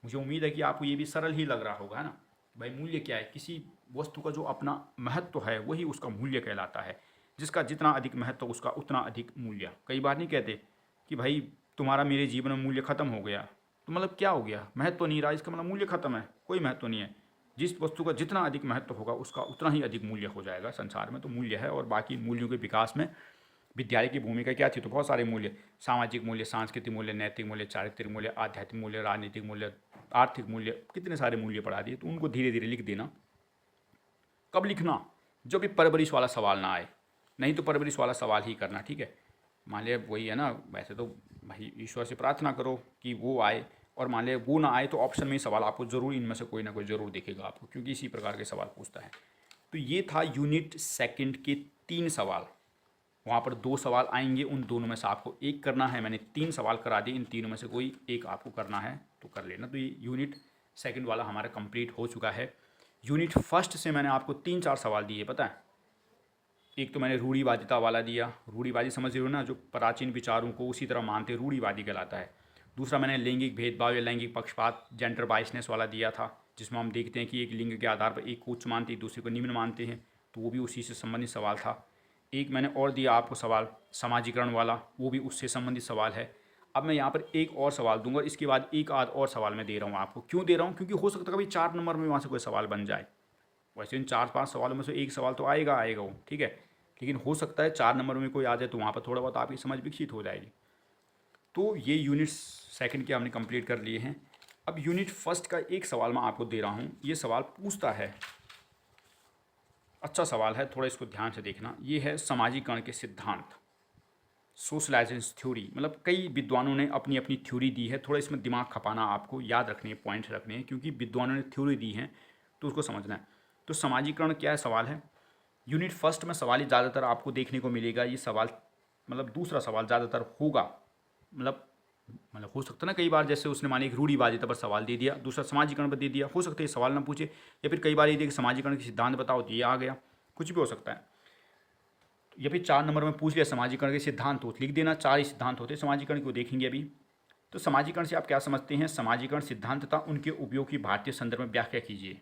मुझे उम्मीद है कि आपको ये भी सरल ही लग रहा होगा, है ना। भाई मूल्य क्या है? किसी वस्तु का जो अपना महत्व है वही उसका मूल्य कहलाता है। जिसका जितना अधिक महत्व उसका उतना अधिक मूल्य। कई बार नहीं कहते कि भाई तुम्हारा मेरे जीवन में मूल्य खत्म हो गया, तो मतलब क्या हो गया? महत्व नहीं रहा, इसका मतलब मूल्य खत्म है, कोई महत्व नहीं है। जिस वस्तु का जितना अधिक महत्व होगा उसका उतना ही अधिक मूल्य हो जाएगा संसार में। तो मूल्य है। और बाकी मूल्यों के विकास में विद्यालय की भूमिका क्या थी? तो बहुत सारे मूल्य, सामाजिक मूल्य, सांस्कृतिक मूल्य, नैतिक मूल्य, चारित्रिक मूल्य, आध्यात्मिक मूल्य, राजनीतिक मूल्य, आर्थिक मूल्य, कितने सारे मूल्य पढ़ा दिए। तो उनको धीरे धीरे लिख देना। कब लिखना? जब भी परवरिश वाला सवाल ना आए, नहीं तो परवरिश वाला सवाल ही करना, ठीक है। मान लिया वही है ना, वैसे तो भाई ईश्वर से प्रार्थना करो कि वो आए, और मान लिया वो ना आए तो ऑप्शन में ही सवाल आपको जरूर इनमें से कोई ना कोई जरूर दिखेगा आपको, क्योंकि इसी प्रकार के सवाल पूछता है। तो ये था यूनिट सेकंड के 3 सवाल। वहाँ पर 2 सवाल आएंगे, उन दोनों में से आपको एक करना है। मैंने 3 सवाल करा दिए, इन तीनों में से कोई एक आपको करना है तो कर लेना। तो ये यूनिट सेकंड वाला हमारा कंप्लीट हो चुका है। यूनिट फर्स्ट से मैंने आपको 3-4 सवाल दिए, पता है। एक तो मैंने रूढ़िवादिता वाला दिया, रूढ़िवादी समझ रहे हो ना, जो प्राचीन विचारों को उसी तरह मानते, रूढ़िवादी कहलाता है। दूसरा मैंने लैंगिक भेदभाव या लैंगिक पक्षपात, जेंडर बाइसनेस वाला दिया था, जिसमें हम देखते हैं कि एक लिंग के आधार पर एक को उच्च मानते हैं, दूसरे को निम्न मानते हैं। तो वो भी उसी से संबंधित सवाल था। एक मैंने और दिया आपको सवाल समाजीकरण वाला, वो भी उससे संबंधित सवाल है। अब मैं यहाँ पर एक और सवाल दूंगा, इसके बाद एक आध और सवाल मैं दे रहा हूँ आपको। क्यों दे रहा हूँ? क्योंकि हो सकता है कभी 4 नंबर में वहाँ से कोई सवाल बन जाए। वैसे इन 4-5 सवालों में से एक सवाल तो आएगा आएगा वो, ठीक है, लेकिन हो सकता है 4 नंबर में कोई आ जाए, तो वहाँ पर थोड़ा बहुत आपकी समझ विकसित हो जाएगी। तो ये यूनिट सेकंड के हमने कंप्लीट कर लिए हैं। अब यूनिट फर्स्ट का एक सवाल मैं आपको दे रहा हूँ। ये सवाल पूछता है, अच्छा सवाल है, थोड़ा इसको ध्यान से देखना। ये है समाजीकरण के सिद्धांत, सोशलाइजेशन थ्योरी। मतलब कई विद्वानों ने अपनी अपनी थ्योरी दी है। थोड़ा इसमें दिमाग खपाना, आपको याद रखने हैं, पॉइंट्स रखने हैं, क्योंकि विद्वानों ने थ्योरी दी है तो उसको समझना है। तो समाजीकरण क्या है सवाल है। यूनिट फर्स्ट में सवाल ही ज़्यादातर आपको देखने को मिलेगा। ये सवाल मतलब दूसरा सवाल ज़्यादातर होगा। मतलब हो सकता है ना, कई बार जैसे उसने माने एक रूढ़िवादिता पर सवाल दे दिया, दूसरा समाजीकरण पर दे दिया, हो सकता है ये सवाल ना पूछे। या फिर कई बार ये देखिए समाजीकरण के सिद्धांत बताओ तो ये आ गया, कुछ भी हो सकता है। या फिर 4 नंबर में पूछ लिया समाजीकरण के सिद्धांत, तो लिख देना 4 ही सिद्धांत होते हैं समाजीकरण को, देखेंगे अभी। तो समाजीकरण से आप क्या समझते हैं? समाजीकरण सिद्धांत तथा उनके उपयोग की भारतीय संदर्भ में व्याख्या कीजिए।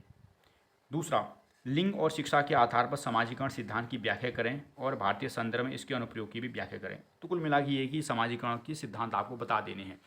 दूसरा, लिंग और शिक्षा के आधार पर समाजीकरण सिद्धांत की व्याख्या करें और भारतीय संदर्भ में इसके अनुप्रयोग की भी व्याख्या करें। तो कुल मिला के ये कि समाजीकरण के सिद्धांत आपको बता देने हैं।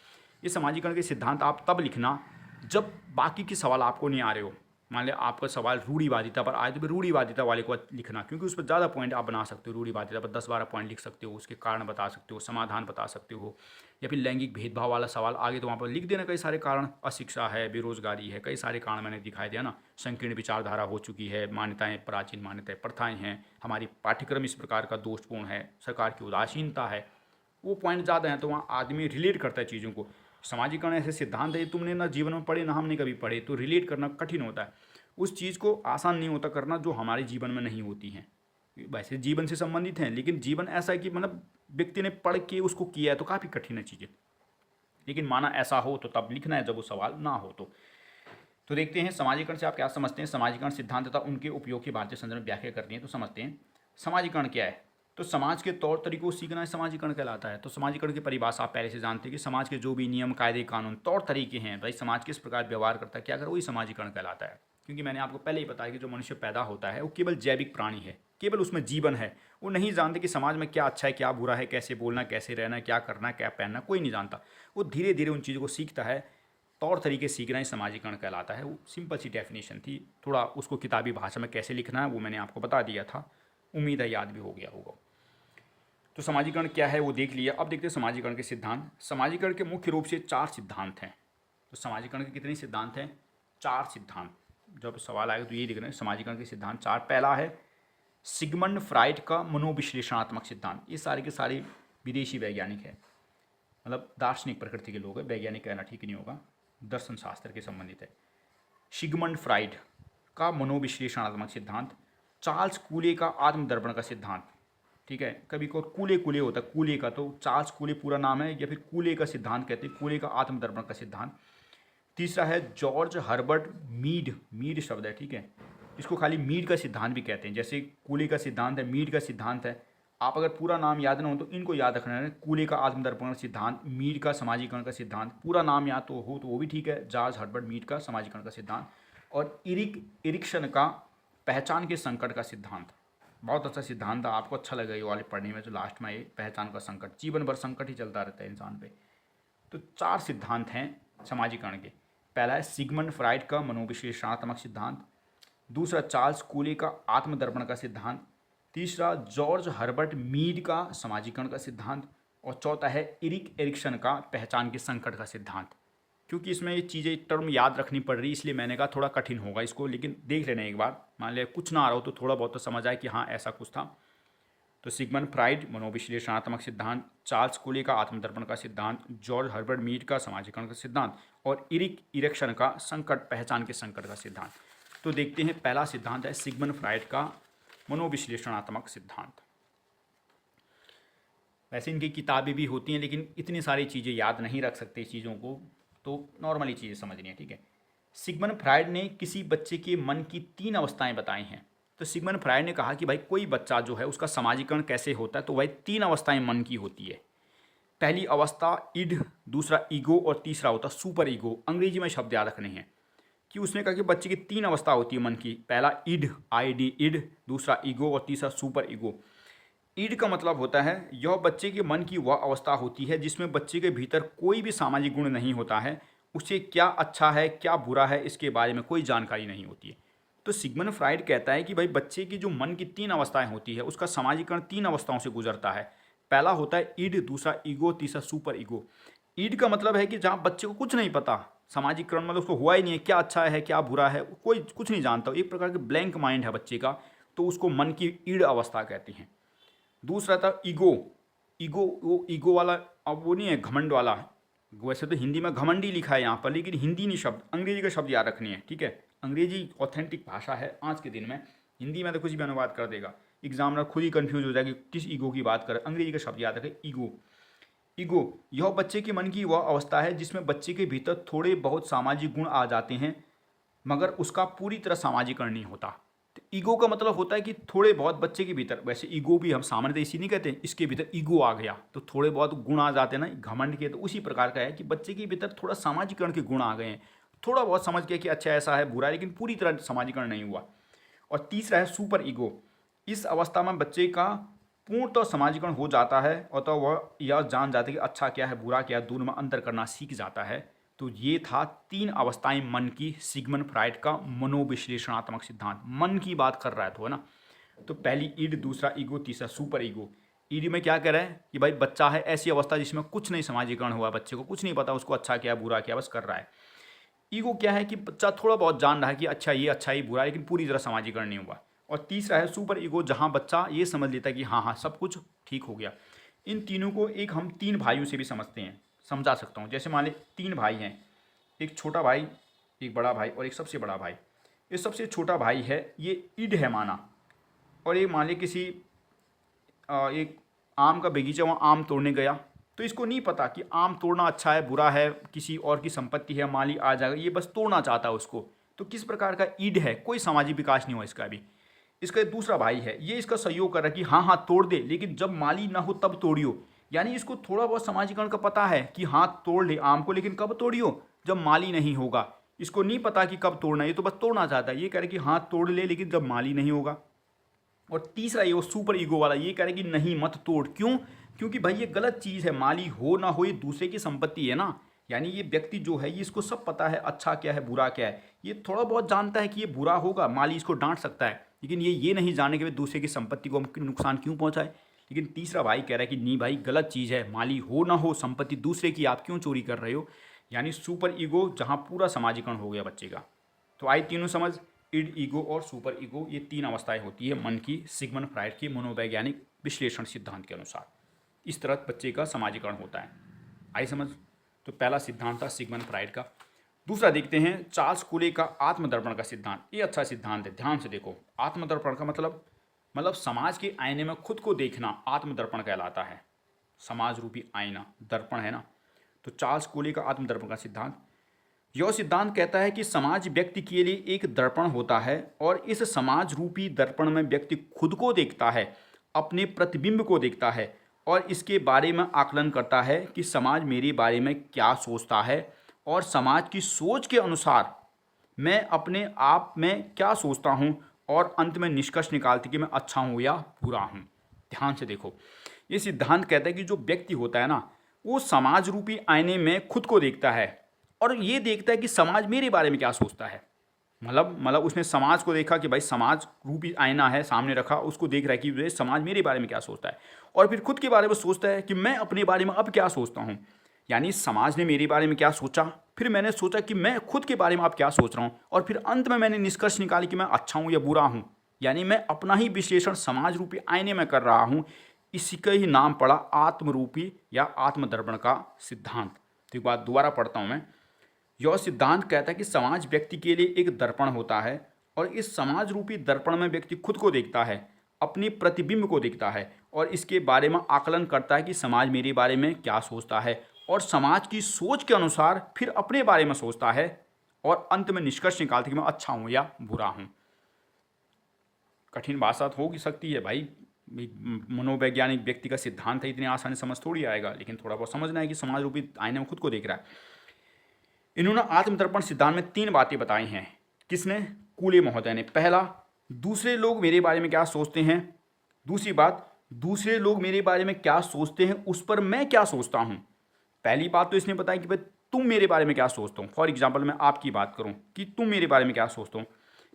ये समाजीकरण के सिद्धांत आप तब लिखना जब बाकी के सवाल आपको नहीं आ रहे हो। मान लिया आपका सवाल रूढ़िवादिता पर आए तो फिर रूढ़िवादिता वाले को लिखना, क्योंकि उस पर ज़्यादा पॉइंट आप बना सकते हो। रूढ़िवादिता पर 10-12 पॉइंट लिख सकते हो, उसके कारण बता सकते हो, समाधान बता सकते हो। या फिर लैंगिक भेदभाव वाला सवाल आगे तो वहाँ पर लिख देना कई सारे कारण, अशिक्षा है, बेरोजगारी है, कई सारे कारण मैंने दिखाई दिया ना। संकीर्ण विचारधारा हो चुकी है, मान्यताएं, प्राचीन मान्यताएं, प्रथाएं हैं, हमारी पाठ्यक्रम इस प्रकार का दोषपूर्ण है, सरकार की उदासीनता है। वो पॉइंट ज़्यादा हैं तो वहाँ आदमी रिलेट करता है चीज़ों को। समाजीकरण ऐसे सिद्धांत है, तुमने ना जीवन में पढ़े ना हमने कभी पढ़े, तो रिलेट करना कठिन होता है। उस चीज़ को आसान नहीं होता करना जो हमारे जीवन में नहीं होती हैं। वैसे जीवन से संबंधित हैं, लेकिन जीवन ऐसा है कि मतलब व्यक्ति ने पढ़ के उसको किया है तो काफ़ी कठिन है चीज़ें। लेकिन माना ऐसा हो तो तब लिखना है, जब वो सवाल ना हो तो देखते हैं समाजीकरण से आप क्या समझते हैं। समाजीकरण सिद्धांत तथा उनके उपयोग की भारतीय संदर्भ में व्याख्या करनी है, तो समझते हैं समाजीकरण क्या है। तो समाज के तौर तरीकों को सीखना समाजीकरण कहलाता है। तो समाजीकरण की परिभाषा आप पहले से जानते हैं कि समाज के जो भी नियम, कायदे, कानून, तौर तरीके हैं, भाई समाज किस प्रकार व्यवहार करता है, क्या कर, वही समाजीकरण कहलाता है। क्योंकि मैंने आपको पहले ही बताया कि जो मनुष्य पैदा होता है वो केवल जैविक प्राणी है, केवल उसमें जीवन है। वो नहीं जानते कि समाज में क्या अच्छा है, क्या बुरा है, कैसे बोलना, कैसे रहना, क्या करना, क्या पहनना, कोई नहीं जानता। वो धीरे धीरे उन चीज़ों को सीखता है। तौर तरीके सीखना ही समाजीकरण कहलाता है। वो सिंपल सी डेफिनेशन थी, थोड़ा उसको किताबी भाषा में कैसे लिखना है वो मैंने आपको बता दिया था, उम्मीद है याद भी हो गया होगा। तो समाजीकरण क्या है वो देख लिया। अब देखते हैं समाजीकरण के सिद्धांत। समाजीकरण के मुख्य रूप से 4 सिद्धांत हैं। तो समाजीकरण के कितने सिद्धांत हैं? 4 सिद्धांत। जब सवाल आएगा तो ये लिख रहे हैं समाजीकरण के सिद्धांत 4। पहला है सिगमंड फ्राइड का मनोविश्लेषणात्मक सिद्धांत। ये सारे के सारे विदेशी वैज्ञानिक है, मतलब दार्शनिक प्रकृति के लोग हैं, वैज्ञानिक कहना ठीक नहीं होगा, दर्शन शास्त्र के संबंधित है। सिगमंड फ्राइड का मनोविश्लेषणात्मक सिद्धांत, चार्ल्स कूले का आत्मदर्पण का सिद्धांत, ठीक है, कभी को कूले कूले होता है, कूले का, तो चार्ल्स कूले पूरा नाम है, या फिर कूले का सिद्धांत कहते हैं, कूले का आत्मदर्पण का सिद्धांत। तीसरा है जॉर्ज हर्बर्ट मीड, मीड शब्द है, ठीक है, इसको खाली मीड का सिद्धांत भी कहते हैं। जैसे कूले का सिद्धांत है, मीड का सिद्धांत है। आप अगर पूरा नाम याद ना हो तो इनको याद रखना है, कूले का आत्मदर्पण सिद्धांत, मीड का समाजीकरण का सिद्धांत। पूरा नाम याद तो हो तो वो भी ठीक है, जॉर्ज हर्बर्ट मीड का समाजीकरण का सिद्धांत। और इरिक्सन का पहचान के संकट का सिद्धांत। बहुत अच्छा सिद्धांत था, आपको अच्छा लगेगा ये वाले पढ़ने में। जो लास्ट में ये पहचान का संकट, जीवन भर संकट ही चलता रहता है इंसान पे। तो 4 सिद्धांत हैं समाजीकरण के। पहला है सिगमंड फ्राइड का मनोविश्लेषणात्मक सिद्धांत, दूसरा चार्ल्स कूले का आत्मदर्पण का सिद्धांत, तीसरा जॉर्ज हर्बर्ट मीड का समाजीकरण का सिद्धांत, और चौथा है इरिक्सन का पहचान के संकट का सिद्धांत। क्योंकि इसमें ये चीज़ें टर्म याद रखनी पड़ रही, इसलिए मैंने कहा थोड़ा कठिन होगा इसको, लेकिन देख लेना एक बार, मान लिया कुछ ना आ रहा हो तो थोड़ा बहुत तो समझ आए कि हाँ ऐसा कुछ था। तो सिगमंड फ्राइड मनोविश्लेषणात्मक सिद्धांत, चार्ल्स कूले का आत्मदर्पण का सिद्धांत, जॉर्ज हर्बर्ट मीड का समाजीकरण का सिद्धांत, और इरिक्सन का संकट, पहचान के संकट का सिद्धांत। तो देखते हैं, पहला सिद्धांत है सिगमंड फ्राइड का मनोविश्लेषणात्मक सिद्धांत। वैसे इनकी किताबें भी होती हैं, लेकिन इतनी सारी चीज़ें याद नहीं रख सकते चीज़ों को, तो नॉर्मली चीज़ें समझनी है, ठीक है। सिगमंड फ्राइड ने किसी बच्चे के मन की 3 अवस्थाएं बताई हैं। तो सिगमंड फ्राइड ने कहा कि भाई कोई बच्चा जो है उसका समाजीकरण कैसे होता है, तो भाई 3 अवस्थाएं मन की होती है। पहली अवस्था इड, दूसरा ईगो, और तीसरा होता सुपर ईगो। अंग्रेजी में शब्द याद रखने हैं कि उसने कहा कि बच्चे की 3 अवस्था होती है मन की। पहला इड, ID इड, दूसरा ईगो, और तीसरा सुपर ईगो। ईड का मतलब होता है यह बच्चे के मन की वह अवस्था होती है जिसमें बच्चे के भीतर कोई भी सामाजिक गुण नहीं होता है, उसे क्या अच्छा है क्या बुरा है इसके बारे में कोई जानकारी नहीं होती है। तो सिगमंड फ्राइड कहता है कि भाई बच्चे की जो मन की 3 अवस्थाएं होती है उसका समाजीकरण 3 अवस्थाओं से गुजरता है। पहला होता है ईड, दूसरा ईगो, तीसरा सुपर ईगो। ईड का मतलब है कि जहाँ बच्चे को कुछ नहीं पता, समाजीकरण मतलब उसको हुआ ही नहीं है, क्या अच्छा है क्या बुरा है, कोई कुछ नहीं जानता, एक प्रकार के ब्लैंक माइंड है बच्चे का, तो उसको मन की ईड अवस्था कहते हैं। दूसरा था ईगो। ईगो, वो ईगो वाला, अब वो नहीं है घमंड वाला, वैसे तो हिंदी में घमंडी लिखा है यहाँ पर, लेकिन हिंदी नहीं शब्द, अंग्रेजी का शब्द याद रखनी है, ठीक है। अंग्रेजी ऑथेंटिक भाषा है आज के दिन में, हिंदी में तो कुछ भी अनुवाद कर देगा, एग्जामिनर खुद ही कंफ्यूज हो जाएगा किस ईगो की बात करें। अंग्रेजी का शब्द याद रखें, ईगो। ईगो यह बच्चे के मन की वह अवस्था है जिसमें बच्चे के भीतर थोड़े बहुत सामाजिक गुण आ जाते हैं मगर उसका पूरी तरह सामाजिकरण नहीं होता। तो ईगो का मतलब होता है कि थोड़े बहुत बच्चे के भीतर, वैसे ईगो भी हम सामान्यतः इसी नहीं कहते, इसके भीतर ईगो आ गया तो थोड़े बहुत गुण आ जाते हैं ना घमंड के, तो उसी प्रकार का है कि बच्चे के भीतर थोड़ा सामाजिकरण के गुण आ गए हैं, थोड़ा बहुत समझ गया कि अच्छा ऐसा है बुरा है, लेकिन पूरी तरह सामाजिकरण नहीं हुआ। और तीसरा है सुपर ईगो। इस अवस्था में बच्चे का पूर्णतः सामाजिकरण हो जाता है और तो वह यह जान जाता है कि अच्छा क्या है बुरा क्या है, दोनों में अंतर करना सीख जाता है। तो ये था 3 अवस्थाएं मन की, सिगमंड फ्राइड का मनोविश्लेषणात्मक सिद्धांत। मन की बात कर रहा है तो, है ना। तो पहली ईड, दूसरा ईगो, तीसरा सुपर ईगो। ईड में क्या कह रहा है कि भाई बच्चा है ऐसी अवस्था जिसमें कुछ नहीं समाजीकरण हुआ, बच्चे को कुछ नहीं पता उसको अच्छा क्या बुरा क्या, बस कर रहा है। ईगो क्या है कि बच्चा थोड़ा बहुत जान रहा है कि अच्छा ये बुरा है, लेकिन पूरी तरह समाजीकरण नहीं हुआ। और तीसरा है सुपर ईगो, जहाँ बच्चा ये समझ लेता है कि हाँ हाँ सब कुछ ठीक हो गया। इन तीनों को एक हम 3 भाइयों से भी समझते हैं, समझा सकता हूँ। जैसे मान ले 3 भाई हैं, एक छोटा भाई, एक बड़ा भाई और एक सबसे बड़ा भाई। ये सबसे छोटा भाई है, ये ईड है माना, और ये मान ले किसी एक आम का बगीचा, वहाँ आम तोड़ने गया, तो इसको नहीं पता कि आम तोड़ना अच्छा है बुरा है, किसी और की संपत्ति है, माली आ जाएगा, ये बस तोड़ना चाहता है उसको। तो किस प्रकार का ईड है, कोई सामाजिक विकास नहीं हुआ इसका भी। इसका दूसरा भाई है, ये इसका सहयोग कर रहा है कि हाँ हाँ तोड़ दे, लेकिन जब माली ना हो तब तोड़ियो। यानी इसको थोड़ा बहुत समाजीकरण का पता है कि हाँ तोड़ ले आम को, लेकिन कब तोड़ियो, जब माली नहीं होगा। इसको नहीं पता कि कब तोड़ना है, ये तो बस तोड़ना चाहता है। ये कह रहे कि हाँ तोड़ ले, लेकिन जब माली नहीं होगा। और तीसरा ये वो सुपर ईगो वाला, ये कह रहे कि नहीं मत तोड़। क्यों? क्योंकि भाई ये गलत चीज़ है, माली हो ना हो ये दूसरे की संपत्ति है ना। यानी ये व्यक्ति जो है ये इसको सब पता है अच्छा क्या है बुरा क्या है, ये थोड़ा बहुत जानता है कि ये बुरा होगा, माली इसको डांट सकता है, लेकिन ये नहीं जाने के दूसरे की संपत्ति को हम नुकसान क्यों पहुंचाए। लेकिन तीसरा भाई कह रहा है कि नहीं भाई गलत चीज़ है, माली हो ना हो संपत्ति दूसरे की, आप क्यों चोरी कर रहे हो। यानी सुपर ईगो जहाँ पूरा समाजीकरण हो गया बच्चे का। तो आई तीनों समझ, इड ईगो और सुपर ईगो, ये तीन अवस्थाएं होती है मन की सिगमंड फ्राइड के मनोवैज्ञानिक विश्लेषण सिद्धांत के अनुसार। इस तरह बच्चे का समाजीकरण होता है। आई समझ। तो पहला सिद्धांत था सिगमंड फ्राइड का। दूसरा देखते हैं चार्ल्स कूले का आत्मदर्पण का सिद्धांत। ये अच्छा सिद्धांत है, ध्यान से देखो। आत्मदर्पण का मतलब समाज के आईने में खुद को देखना आत्मदर्पण कहलाता है। समाज रूपी आईना दर्पण है ना। तो चार्ल्स कूले का आत्मदर्पण का सिद्धांत, यह सिद्धांत कहता है कि समाज व्यक्ति के लिए एक दर्पण होता है और इस समाज रूपी दर्पण में व्यक्ति खुद को देखता है, अपने प्रतिबिंब को देखता है और इसके बारे में आकलन करता है कि समाज मेरे बारे में क्या सोचता है और समाज की सोच के अनुसार मैं अपने आप में क्या सोचता हूँ और अंत में निष्कर्ष निकालती कि मैं अच्छा हूँ या बुरा हूँ। ध्यान से देखो, ये सिद्धांत कहता है कि जो व्यक्ति होता है ना वो समाज रूपी आईने में खुद को देखता है और ये देखता है कि समाज मेरे बारे में क्या सोचता है। मतलब उसने समाज को देखा कि भाई समाज रूपी आईना है सामने रखा, उसको देख रहा है कि ये समाज मेरे बारे में क्या सोचता है, और फिर खुद के बारे में सोचता है कि मैं अपने बारे में अब क्या सोचता हूँ। यानी समाज ने मेरे बारे में क्या सोचा, फिर मैंने सोचा कि मैं खुद के बारे में अब क्या सोच रहा हूँ, और फिर अंत में मैंने निष्कर्ष निकाली कि मैं अच्छा हूँ या बुरा हूँ। यानी मैं अपना ही विश्लेषण समाज रूपी आईने में कर रहा हूँ। इसी का ही नाम पड़ा आत्मरूपी या आत्मदर्पण का सिद्धांत। तो एक बात दोबारा पढ़ता हूँ मैं। यह सिद्धांत कहता है कि समाज व्यक्ति के लिए एक दर्पण होता है और इस समाज रूपी दर्पण में व्यक्ति खुद को देखता है, अपने प्रतिबिंब को देखता है और इसके बारे में आकलन करता है कि समाज मेरे बारे में क्या सोचता है और समाज की सोच के अनुसार फिर अपने बारे में सोचता है और अंत में निष्कर्ष निकालता है कि मैं अच्छा हूँ या बुरा हूँ। कठिन भाषा तो हो सकती है भाई, मनोवैज्ञानिक व्यक्ति का सिद्धांत है, इतनी आसानी समझ थोड़ी आएगा, लेकिन थोड़ा बहुत समझना है कि समाज रूपी आईने में खुद को देख रहा है। इन्होंने आत्मदर्पण सिद्धांत में 3 बातें बताई हैं। किसने? कूले महोदय ने। पहला, दूसरे लोग मेरे बारे में क्या सोचते हैं। दूसरी बात, दूसरे लोग मेरे बारे में क्या सोचते हैं उस पर मैं क्या सोचता हूँ। पहली बात तो इसने बताया कि भाई तुम मेरे बारे में क्या सोचते हो। फॉर एग्जाम्पल मैं आपकी बात करूँ कि तुम मेरे बारे में क्या सोचते हो,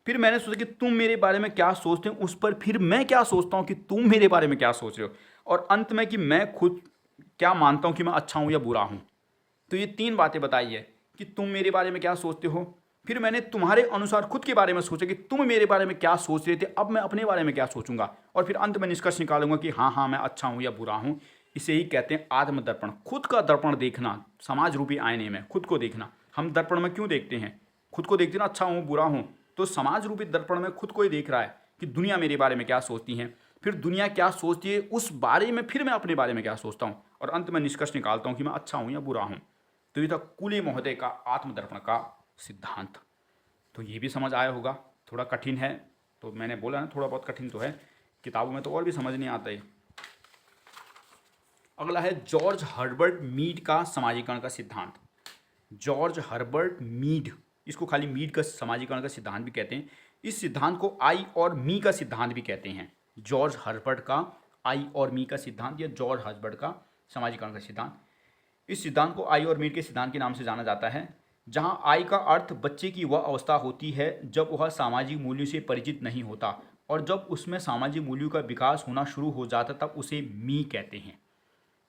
फिर मैंने सोचा कि तुम मेरे बारे में क्या सोचते हो उस पर फिर मैं क्या सोचता हूँ कि तुम मेरे बारे में क्या सोच रहे हो, और अंत में कि मैं खुद क्या मानता हूँ कि मैं अच्छा हूँ या बुरा हूँ। तो ये 3 बातें बताई है कि तुम मेरे बारे में क्या सोचते हो, फिर मैंने तुम्हारे अनुसार खुद के बारे में सोचा कि तुम मेरे बारे में क्या सोच रहे थे, अब मैं अपने बारे में क्या सोचूंगा, और फिर अंत में निष्कर्ष निकालूंगा कि हाँ हाँ मैं अच्छा हूँ या बुरा हूँ। इसे ही कहते हैं आत्मदर्पण, खुद का दर्पण देखना, समाज रूपी आईने में खुद को देखना। हम दर्पण में क्यों देखते हैं? खुद को देखते ना, अच्छा हूँ बुरा हूँ, तो समाज रूपी दर्पण में खुद को ही देख रहा है कि दुनिया मेरे बारे में क्या सोचती है, फिर दुनिया क्या सोचती है उस बारे में फिर मैं अपने बारे में क्या सोचता हूँ, और अंत में निष्कर्ष निकालता हूँ कि मैं अच्छा हूँ या बुरा हूँ। तो ये था कूले महोदय का आत्मदर्पण का सिद्धांत। तो ये भी समझ आया होगा। थोड़ा कठिन है, तो मैंने बोला ना थोड़ा बहुत कठिन तो है, किताबों में तो और भी समझ नहीं आता है। अगला है जॉर्ज हर्बर्ट मीड का समाजीकरण का सिद्धांत। जॉर्ज हर्बर्ट मीड, इसको खाली मीड का समाजीकरण का सिद्धांत भी कहते हैं। इस सिद्धांत को आई और मी का सिद्धांत भी कहते हैं। जॉर्ज हर्बर्ट का आई और मी का सिद्धांत या जॉर्ज हर्बर्ट का समाजीकरण का सिद्धांत। इस सिद्धांत को आई और मीड के सिद्धांत के नाम से जाना जाता है, जहां आई का अर्थ बच्चे की वह अवस्था होती है जब वह सामाजिक मूल्यों से परिचित नहीं होता, और जब उसमें सामाजिक मूल्यों का विकास होना शुरू हो जाता तब उसे मी कहते हैं।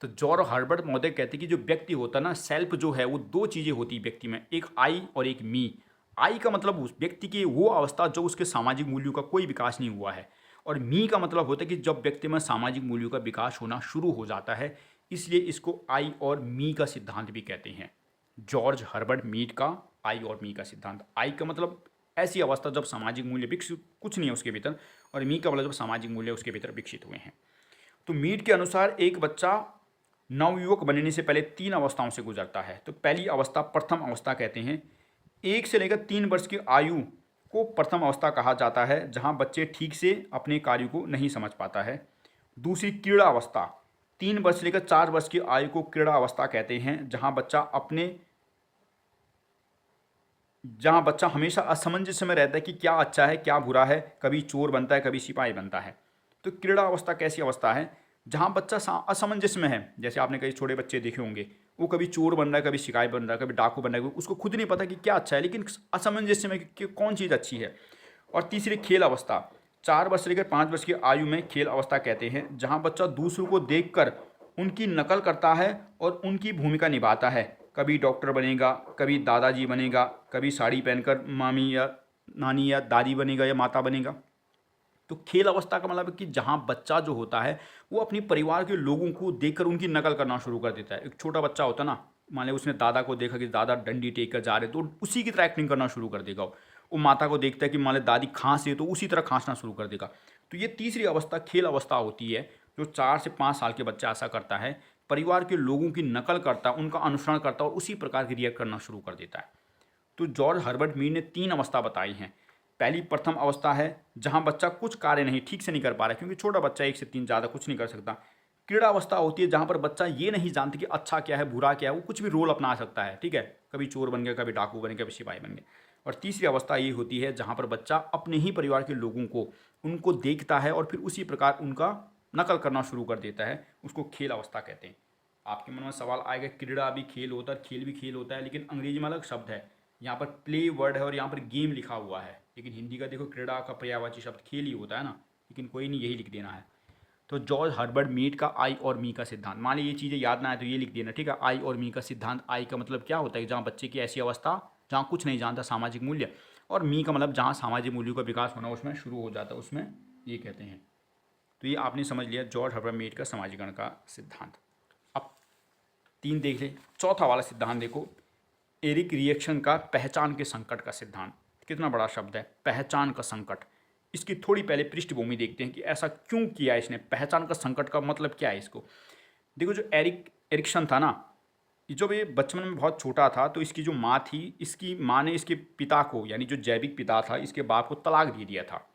तो जॉर्ज हर्बर्ट महोदय कहते हैं कि जो व्यक्ति होता है ना, सेल्फ जो है वो 2 चीज़ें होती है व्यक्ति में, एक आई और एक मी। आई का मतलब उस व्यक्ति की वो अवस्था जो उसके सामाजिक मूल्यों का कोई विकास नहीं हुआ है, और मी का मतलब होता है कि जब व्यक्ति में सामाजिक मूल्यों का विकास होना शुरू हो जाता है, इसलिए इसको आई और मी का सिद्धांत भी कहते हैं। जॉर्ज हर्बर्ट मीड का आई और मी का सिद्धांत। आई का मतलब ऐसी अवस्था जब सामाजिक मूल्य विकसित कुछ नहीं है उसके भीतर, और मी का मतलब जब सामाजिक मूल्य उसके भीतर विकसित हुए हैं। तो मीड के अनुसार एक बच्चा नवयुवक बनने से पहले 3 अवस्थाओं से गुजरता है। तो पहली अवस्था प्रथम अवस्था कहते हैं। 1 से लेकर 3 वर्ष की आयु को प्रथम अवस्था कहा जाता है, जहां बच्चे ठीक से अपने कार्य को नहीं समझ पाता है। दूसरी क्रीड़ा अवस्था, 3 वर्ष से लेकर 4 वर्ष की आयु को क्रीड़ा अवस्था कहते हैं, जहां बच्चा हमेशा असमंजस में रहता है कि क्या अच्छा है क्या बुरा है, कभी चोर बनता है कभी सिपाही बनता है। तो क्रीड़ा अवस्था कैसी अवस्था है, जहां बच्चा असमंजस में है। जैसे आपने कई छोटे बच्चे देखे होंगे, वो कभी चोर बन रहा है कभी सिपाही बन रहा है कभी डाकू बन रहा है, उसको खुद नहीं पता कि क्या अच्छा है, लेकिन असमंजस में कि कौन चीज़ अच्छी है। और तीसरी खेल अवस्था, 4 वर्ष से लेकर 5 वर्ष की आयु में खेल अवस्था कहते हैं, जहाँ बच्चा दूसरों को देखकर उनकी नकल करता है और उनकी भूमिका निभाता है। कभी डॉक्टर बनेगा, कभी दादाजी बनेगा, कभी साड़ी पहनकर मामी या नानी या दादी बनेगा या माता बनेगा। तो खेल अवस्था का मतलब है कि जहाँ बच्चा जो होता है वो अपने परिवार के लोगों को देखकर उनकी नकल करना शुरू कर देता है। एक छोटा बच्चा होता है ना, मान लो उसने दादा को देखा कि दादा डंडी टेक कर जा रहे, तो उसी की तरह एक्टिंग करना शुरू कर देगा। वो माता को देखता है कि मान लो दादी खांसे, तो उसी तरह खांसना शुरू कर देगा। तो ये तीसरी अवस्था खेल अवस्था होती है, जो 4 से 5 साल के बच्चा ऐसा करता है, परिवार के लोगों की नकल करता है, उनका अनुसरण करता है और उसी प्रकार की रिएक्ट करना शुरू कर देता है। तो जॉर्ज हर्बर्ट मीड ने 3 अवस्था बताई हैं। पहली प्रथम अवस्था है, जहां बच्चा कुछ कार्य नहीं ठीक से नहीं कर पा रहा है, क्योंकि छोटा बच्चा 1 से 3 ज़्यादा कुछ नहीं कर सकता। क्रीड़ा अवस्था होती है जहां पर बच्चा ये नहीं जानता कि अच्छा क्या है बुरा क्या है, वो कुछ भी रोल अपना सकता है, ठीक है, कभी चोर बन गया, कभी डाकू बन गया, कभी सिपाही बन गया। और तीसरी अवस्था ये होती है जहाँ पर बच्चा अपने ही परिवार के लोगों को उनको देखता है और फिर उसी प्रकार उनका नकल करना शुरू कर देता है, उसको खेल अवस्था कहते हैं। आपके मन में सवाल आएगा, क्रीड़ा भी खेल होता है, खेल भी खेल होता है, लेकिन अंग्रेजी में अलग शब्द है। यहाँ पर प्ले वर्ड है और यहाँ पर गेम लिखा हुआ है, लेकिन हिंदी का देखो क्रीड़ा का पर्यायवाची शब्द खेल ही होता है ना, लेकिन कोई नहीं, यही लिख देना है। तो जॉर्ज हर्बर्ट मीड का आई और मी का सिद्धांत, मान ली ये चीज़ें याद ना आए तो ये लिख देना, ठीक है। आई और मी का सिद्धांत, आई का मतलब क्या होता है, जहाँ बच्चे की ऐसी अवस्था जहाँ कुछ नहीं जानता, सामाजिक मूल्य, और मी का मतलब जहाँ सामाजिक मूल्यों का विकास होना उसमें शुरू हो जाता है, उसमें ये कहते हैं। तो ये आपने समझ लिया जॉर्ज हर्बर्ट मीड का सामाजिकरण का सिद्धांत। अब 3 देख ले, चौथा वाला सिद्धांत देखो, एरिक रिएक्शन का पहचान के संकट का सिद्धांत। कितना बड़ा शब्द है, पहचान का संकट। इसकी थोड़ी पहले पृष्ठभूमि देखते हैं कि ऐसा क्यों किया इसने, पहचान का संकट का मतलब क्या है इसको। देखो, जो एरिक्सन था ना, जब ये बचपन में बहुत छोटा था तो इसकी जो माँ थी, इसकी माँ ने इसके पिता को, यानी जो जैविक पिता था, इसके बाप को तलाक दे दिया था।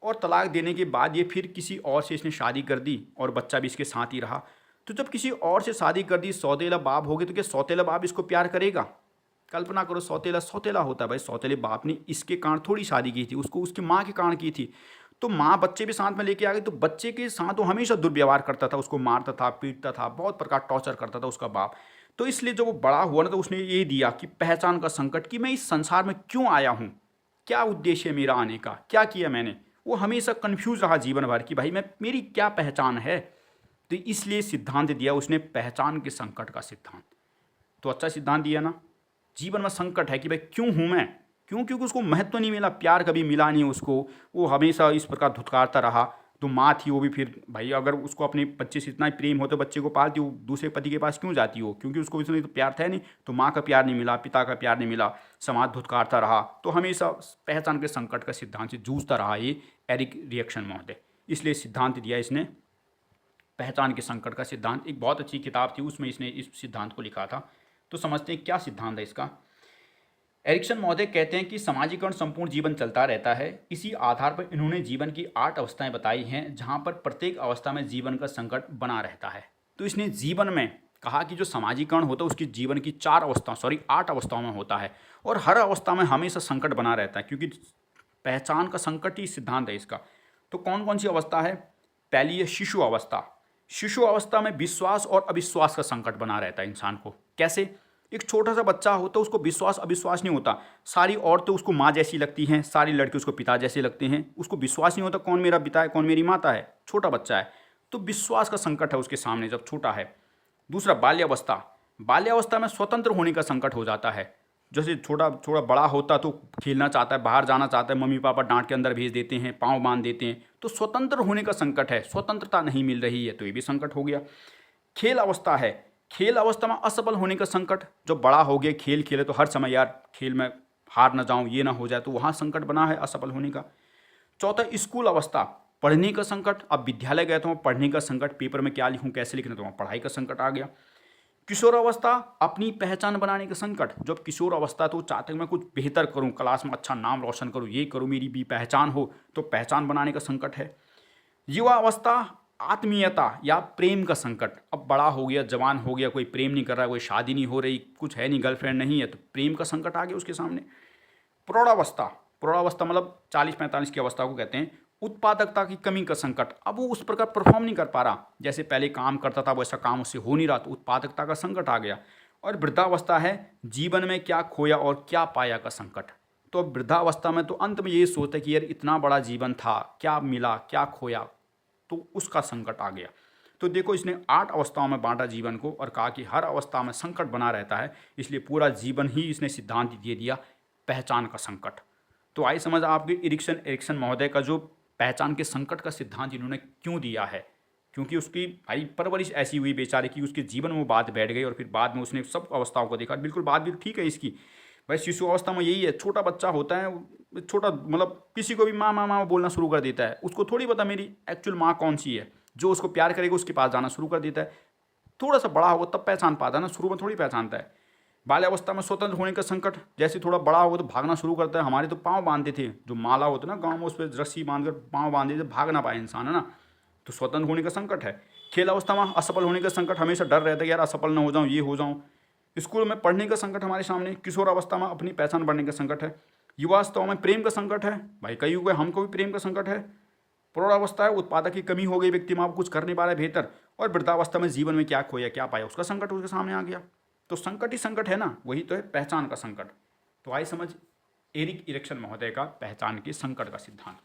और तलाक देने के बाद ये फिर किसी और से इसने शादी कर दी और बच्चा भी इसके साथ ही रहा। तो जब किसी और से शादी कर दी, सौतेला बाप हो गए, तो क्या सौतेला बाप इसको प्यार करेगा? कल्पना करो, सौतेला सौतेला होता है भाई, सौतेले बाप ने इसके कारण थोड़ी शादी की थी, उसको उसकी माँ के कारण की थी। तो माँ बच्चे भी साथ में लेके आ गई, तो बच्चे के साथ वो हमेशा दुर्व्यवहार करता था, उसको मारता था, पीटता था, बहुत प्रकार टॉर्चर करता था उसका बाप। तो इसलिए जब वो बड़ा हुआ ना, तो उसने ये दिया कि पहचान का संकट, कि मैं इस संसार में क्यों आया हूँ, क्या उद्देश्य है मेरा आने का, क्या किया मैंने। वो हमेशा कन्फ्यूज रहा जीवन भर कि भाई मेरी क्या पहचान है। तो इसलिए सिद्धांत दिया उसने, पहचान के संकट का सिद्धांत। तो अच्छा सिद्धांत दिया ना। जीवन में संकट है कि भाई क्यों हूँ मैं, क्यों, क्योंकि उसको महत्व नहीं मिला, प्यार कभी मिला नहीं उसको, वो हमेशा इस प्रकार धुतकारता रहा। तो माँ थी वो भी फिर भाई, अगर उसको अपने बच्चे से इतना ही प्रेम हो तो बच्चे को पालती, वो दूसरे पति के पास क्यों जाती हो, क्योंकि उसको इसमें तो प्यार था नहीं। तो माँ का प्यार नहीं मिला, पिता का प्यार नहीं मिला, समाज धुतकारता रहा, तो हमेशा पहचान के संकट का सिद्धांत से जूझता रहा ये एरिक रिएक्शन महोदय। इसलिए सिद्धांत दिया इसने, पहचान के संकट का सिद्धांत। एक बहुत अच्छी किताब थी, उसमें इसने इस सिद्धांत को लिखा था। तो समझते हैं क्या सिद्धांत है इसका। एरिक्सन महोदय कहते हैं कि समाजीकरण संपूर्ण जीवन चलता रहता है। इसी आधार पर इन्होंने जीवन की 8 अवस्थाएं बताई हैं, जहां पर प्रत्येक अवस्था में जीवन का संकट बना रहता है। तो इसने जीवन में कहा कि जो समाजीकरण होता है उसकी जीवन की 8 अवस्थाओं में होता है, और हर अवस्था में हमेशा संकट बना रहता है, क्योंकि पहचान का संकट ही सिद्धांत है इसका। तो कौन कौन सी अवस्था है? पहली है शिशु अवस्था। शिशु अवस्था में विश्वास और अविश्वास का संकट बना रहता है इंसान को। कैसे? एक छोटा सा बच्चा होता है, उसको विश्वास अविश्वास नहीं होता। सारी औरतें उसको माँ जैसी लगती हैं, सारी लड़के उसको पिता जैसे लगते हैं, उसको विश्वास नहीं होता कौन मेरा पिता है कौन मेरी माता है, छोटा बच्चा है। तो विश्वास का संकट है उसके सामने जब छोटा है। दूसरा बाल्यावस्था। बाल्यावस्था में स्वतंत्र होने का संकट हो जाता है। जैसे छोटा थोड़ा बड़ा होता तो खेलना चाहता है, बाहर जाना चाहता है, मम्मी पापा डांट के अंदर भेज देते हैं, पाँव बांध देते हैं, तो स्वतंत्र होने का संकट है, स्वतंत्रता नहीं मिल रही है, तो ये भी संकट हो गया। खेल अवस्था है। खेल अवस्था में असफल होने का संकट, जो बड़ा हो गया, खेल खेले तो हर समय यार खेल में हार ना जाऊं, ये ना हो जाए, तो वहाँ संकट बना है असफल होने का। चौथा स्कूल अवस्था, पढ़ने का संकट। अब विद्यालय गया तो वहाँ पढ़ने का संकट, पेपर में क्या लिखूं कैसे लिखना, तो वहाँ पढ़ाई का संकट आ गया। किशोरावस्था अपनी पहचान बनाने का संकट। जब किशोर अवस्था तो चाहते हैं मैं कुछ बेहतर करूं, क्लास में अच्छा नाम रोशन करूं, ये करूं, मेरी भी पहचान हो, तो पहचान बनाने का संकट है। युवा अवस्था आत्मीयता या प्रेम का संकट। अब बड़ा हो गया, जवान हो गया, कोई प्रेम नहीं कर रहा, कोई शादी नहीं हो रही, कुछ है नहीं, गर्लफ्रेंड नहीं है, तो प्रेम का संकट आ गया उसके सामने। प्रौढ़ावस्था, प्रौढ़ावस्था मतलब 40-45 की अवस्था को कहते हैं। उत्पादकता की कमी का संकट। अब वो उस प्रकार परफॉर्म नहीं कर पा रहा, जैसे पहले काम करता था वैसा काम उससे हो नहीं रहा, तो उत्पादकता का संकट आ गया। और वृद्धावस्था है जीवन में क्या खोया और क्या पाया का संकट। तो अब वृद्धावस्था में तो अंत में ये सोचते कि यार इतना बड़ा जीवन था, क्या मिला क्या खोया, तो उसका संकट आ गया। तो देखो इसने 8 अवस्थाओं में बांटा जीवन को और कहा कि हर अवस्था में संकट बना रहता है, इसलिए पूरा जीवन ही इसने सिद्धांत दे दिया पहचान का संकट। तो आई समझ आपके एरिक्सन महोदय का जो पहचान के संकट का सिद्धांत इन्होंने क्यों दिया है। क्योंकि उसकी भाई परवरिश ऐसी हुई बेचारे की, उसके जीवन में वो बात बैठ गई और फिर बाद में उसने सब अवस्थाओं को देखा। बिल्कुल बात भी ठीक है इसकी। भाई शिशु अवस्था में यही है, छोटा बच्चा होता है, छोटा मतलब किसी को भी माँ माँ माँ बोलना शुरू कर देता है, उसको थोड़ी पता मेरी एक्चुअल माँ कौन सी है। जो उसको प्यार करेगा उसके पास जाना शुरू कर देता है। थोड़ा सा बड़ा होगा तब पहचान पाता है ना, शुरू में थोड़ी पहचानता है। बाल्यावस्था में स्वतंत्र होने का संकट। जैसे थोड़ा बड़ा होगा तो भागना शुरू करता है। हमारे तो पाँव बांधते थे, जो माला होता है ना गाँव में, उस पर रस्सी बांधकर पाँव बांध देते, भाग ना पाए इंसान, है ना। तो स्वतंत्र होने का संकट है। खेल अवस्था में असफल होने का संकट। हमेशा डर रहता है यार असफल ना हो जाऊँ, ये हो जाऊँ। स्कूल में पढ़ने का संकट हमारे सामने। किशोर अवस्था में अपनी पहचान बढ़ने का संकट है। युवावस्था में प्रेम का संकट है, भाई कई हुए हमको भी प्रेम का संकट है। प्रौढ़ावस्था है उत्पादक की कमी हो गई, व्यक्ति में आप कुछ कर नहीं पा रहा है बेहतर। और वृद्धावस्था में जीवन में क्या खोया क्या पाया उसका संकट उसके सामने आ गया। तो संकट ही संकट है ना, वही तो है पहचान का संकट। तो आई समझ एरिक इरिक्सन महोदय का पहचान के संकट का सिद्धांत।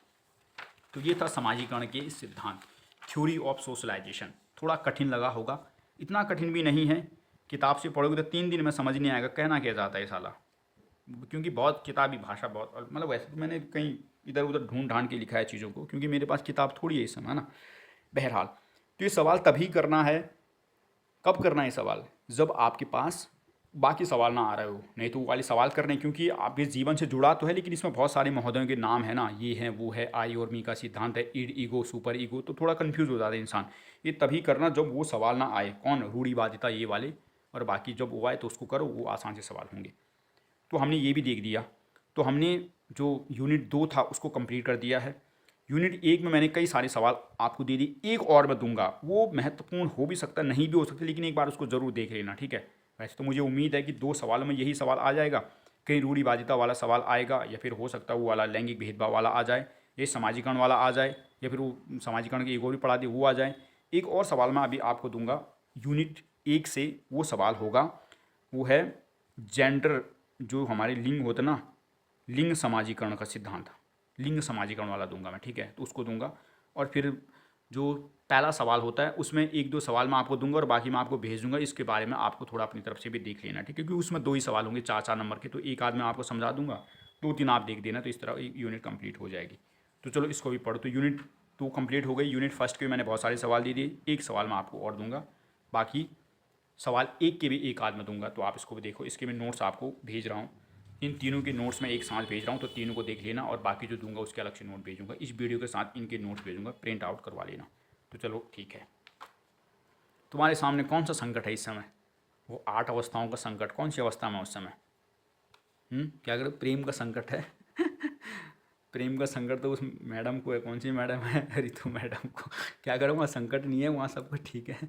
तो ये था समाजीकरण के सिद्धांत, थ्योरी ऑफ सोशलाइजेशन। थोड़ा कठिन लगा होगा, इतना कठिन भी नहीं है। किताब से पढ़ोगे तो 3 दिन में समझ नहीं आएगा कहना क्या चाहता है साला, क्योंकि बहुत किताबी भाषा बहुत, मतलब वैसे तो मैंने कहीं इधर उधर ढूंढ ढांड के लिखा है चीज़ों को, क्योंकि मेरे पास किताब थोड़ी है इस समय, है ना। बहरहाल तो ये सवाल तभी करना है, कब करना है सवाल, जब आपके पास बाकी सवाल ना आ रहे हो। नहीं तो वो वाले सवाल करने, क्योंकि आपके जीवन से जुड़ा तो है लेकिन इसमें बहुत सारे महोदयों के नाम है ना, ये हैं वो है, आई और मी का सिद्धांत है, ईड ईगो सुपर ईगो, तो थोड़ा कंफ्यूज हो जाता है इंसान। ये तभी करना जब वो सवाल ना आए, कौन, रूढ़िवादिता ये वाले, और बाकी जब वो आए तो उसको करो, वो आसान से सवाल होंगे। तो हमने ये भी देख दिया। तो हमने जो यूनिट 2 था उसको कंप्लीट कर दिया है। यूनिट 1 में मैंने कई सारे सवाल आपको दे दिए, एक और मैं दूंगा, वो महत्वपूर्ण हो भी सकता है नहीं भी हो सकता, लेकिन एक बार उसको ज़रूर देख लेना, ठीक है। वैसे तो मुझे उम्मीद है कि 2 सवालों में यही सवाल आ जाएगा, कहीं रूढ़िवादिता वाला सवाल आएगा, या फिर हो सकता है वो वाला लैंगिक भेदभाव वाला आ जाए, ये समाजीकरण वाला आ जाए, या फिर वो समाजीकरण की एक और भी पढ़ा दी वो आ जाए। एक और सवाल मैं अभी आपको दूंगा यूनिट 1 से, वो सवाल होगा, वो है जेंडर, जो हमारे लिंग होते ना, लिंग समाजीकरण का सिद्धांत, लिंग समाजीकरण वाला दूंगा मैं, ठीक है। तो उसको दूंगा। और फिर जो पहला सवाल होता है उसमें 1-2 सवाल मैं आपको दूंगा और बाकी मैं आपको भेज दूंगा, इसके बारे में आपको थोड़ा अपनी तरफ से भी देख लेना, ठीक है। क्योंकि उसमें 2 ही सवाल होंगे 4-4 नंबर के, तो एक आध मैं आपको समझा दूंगा, 2-3 आप देख देना, तो इस तरह एक यूनिट कंप्लीट हो जाएगी। तो चलो इसको भी पढ़ो। तो यूनिट 2 कंप्लीट हो गई। यूनिट 1 के मैंने बहुत सारे सवाल दे दिए, एक सवाल मैं आपको और दूंगा, बाकी सवाल 1 के भी एक आध में दूंगा, तो आप इसको भी देखो। इसके मैं नोट्स आपको भेज रहा हूँ, इन तीनों के नोट्स मैं एक साथ भेज रहा हूँ, तो तीनों को देख लेना, और बाकी जो दूंगा उसके अलग से नोट भेजूंगा, इस वीडियो के साथ इनके नोट्स भेजूंगा, प्रिंट आउट करवा लेना। तो चलो ठीक है। तुम्हारे सामने कौन सा संकट है इस समय, वो 8 अवस्थाओं का संकट, कौन सी अवस्था में उस समय, क्या करो, प्रेम का संकट है। प्रेम का संकट तो उस मैडम को है, कौन सी मैडम है, रितु मैडम को। क्या करूँगा, संकट नहीं है वहाँ, सब कुछ ठीक है।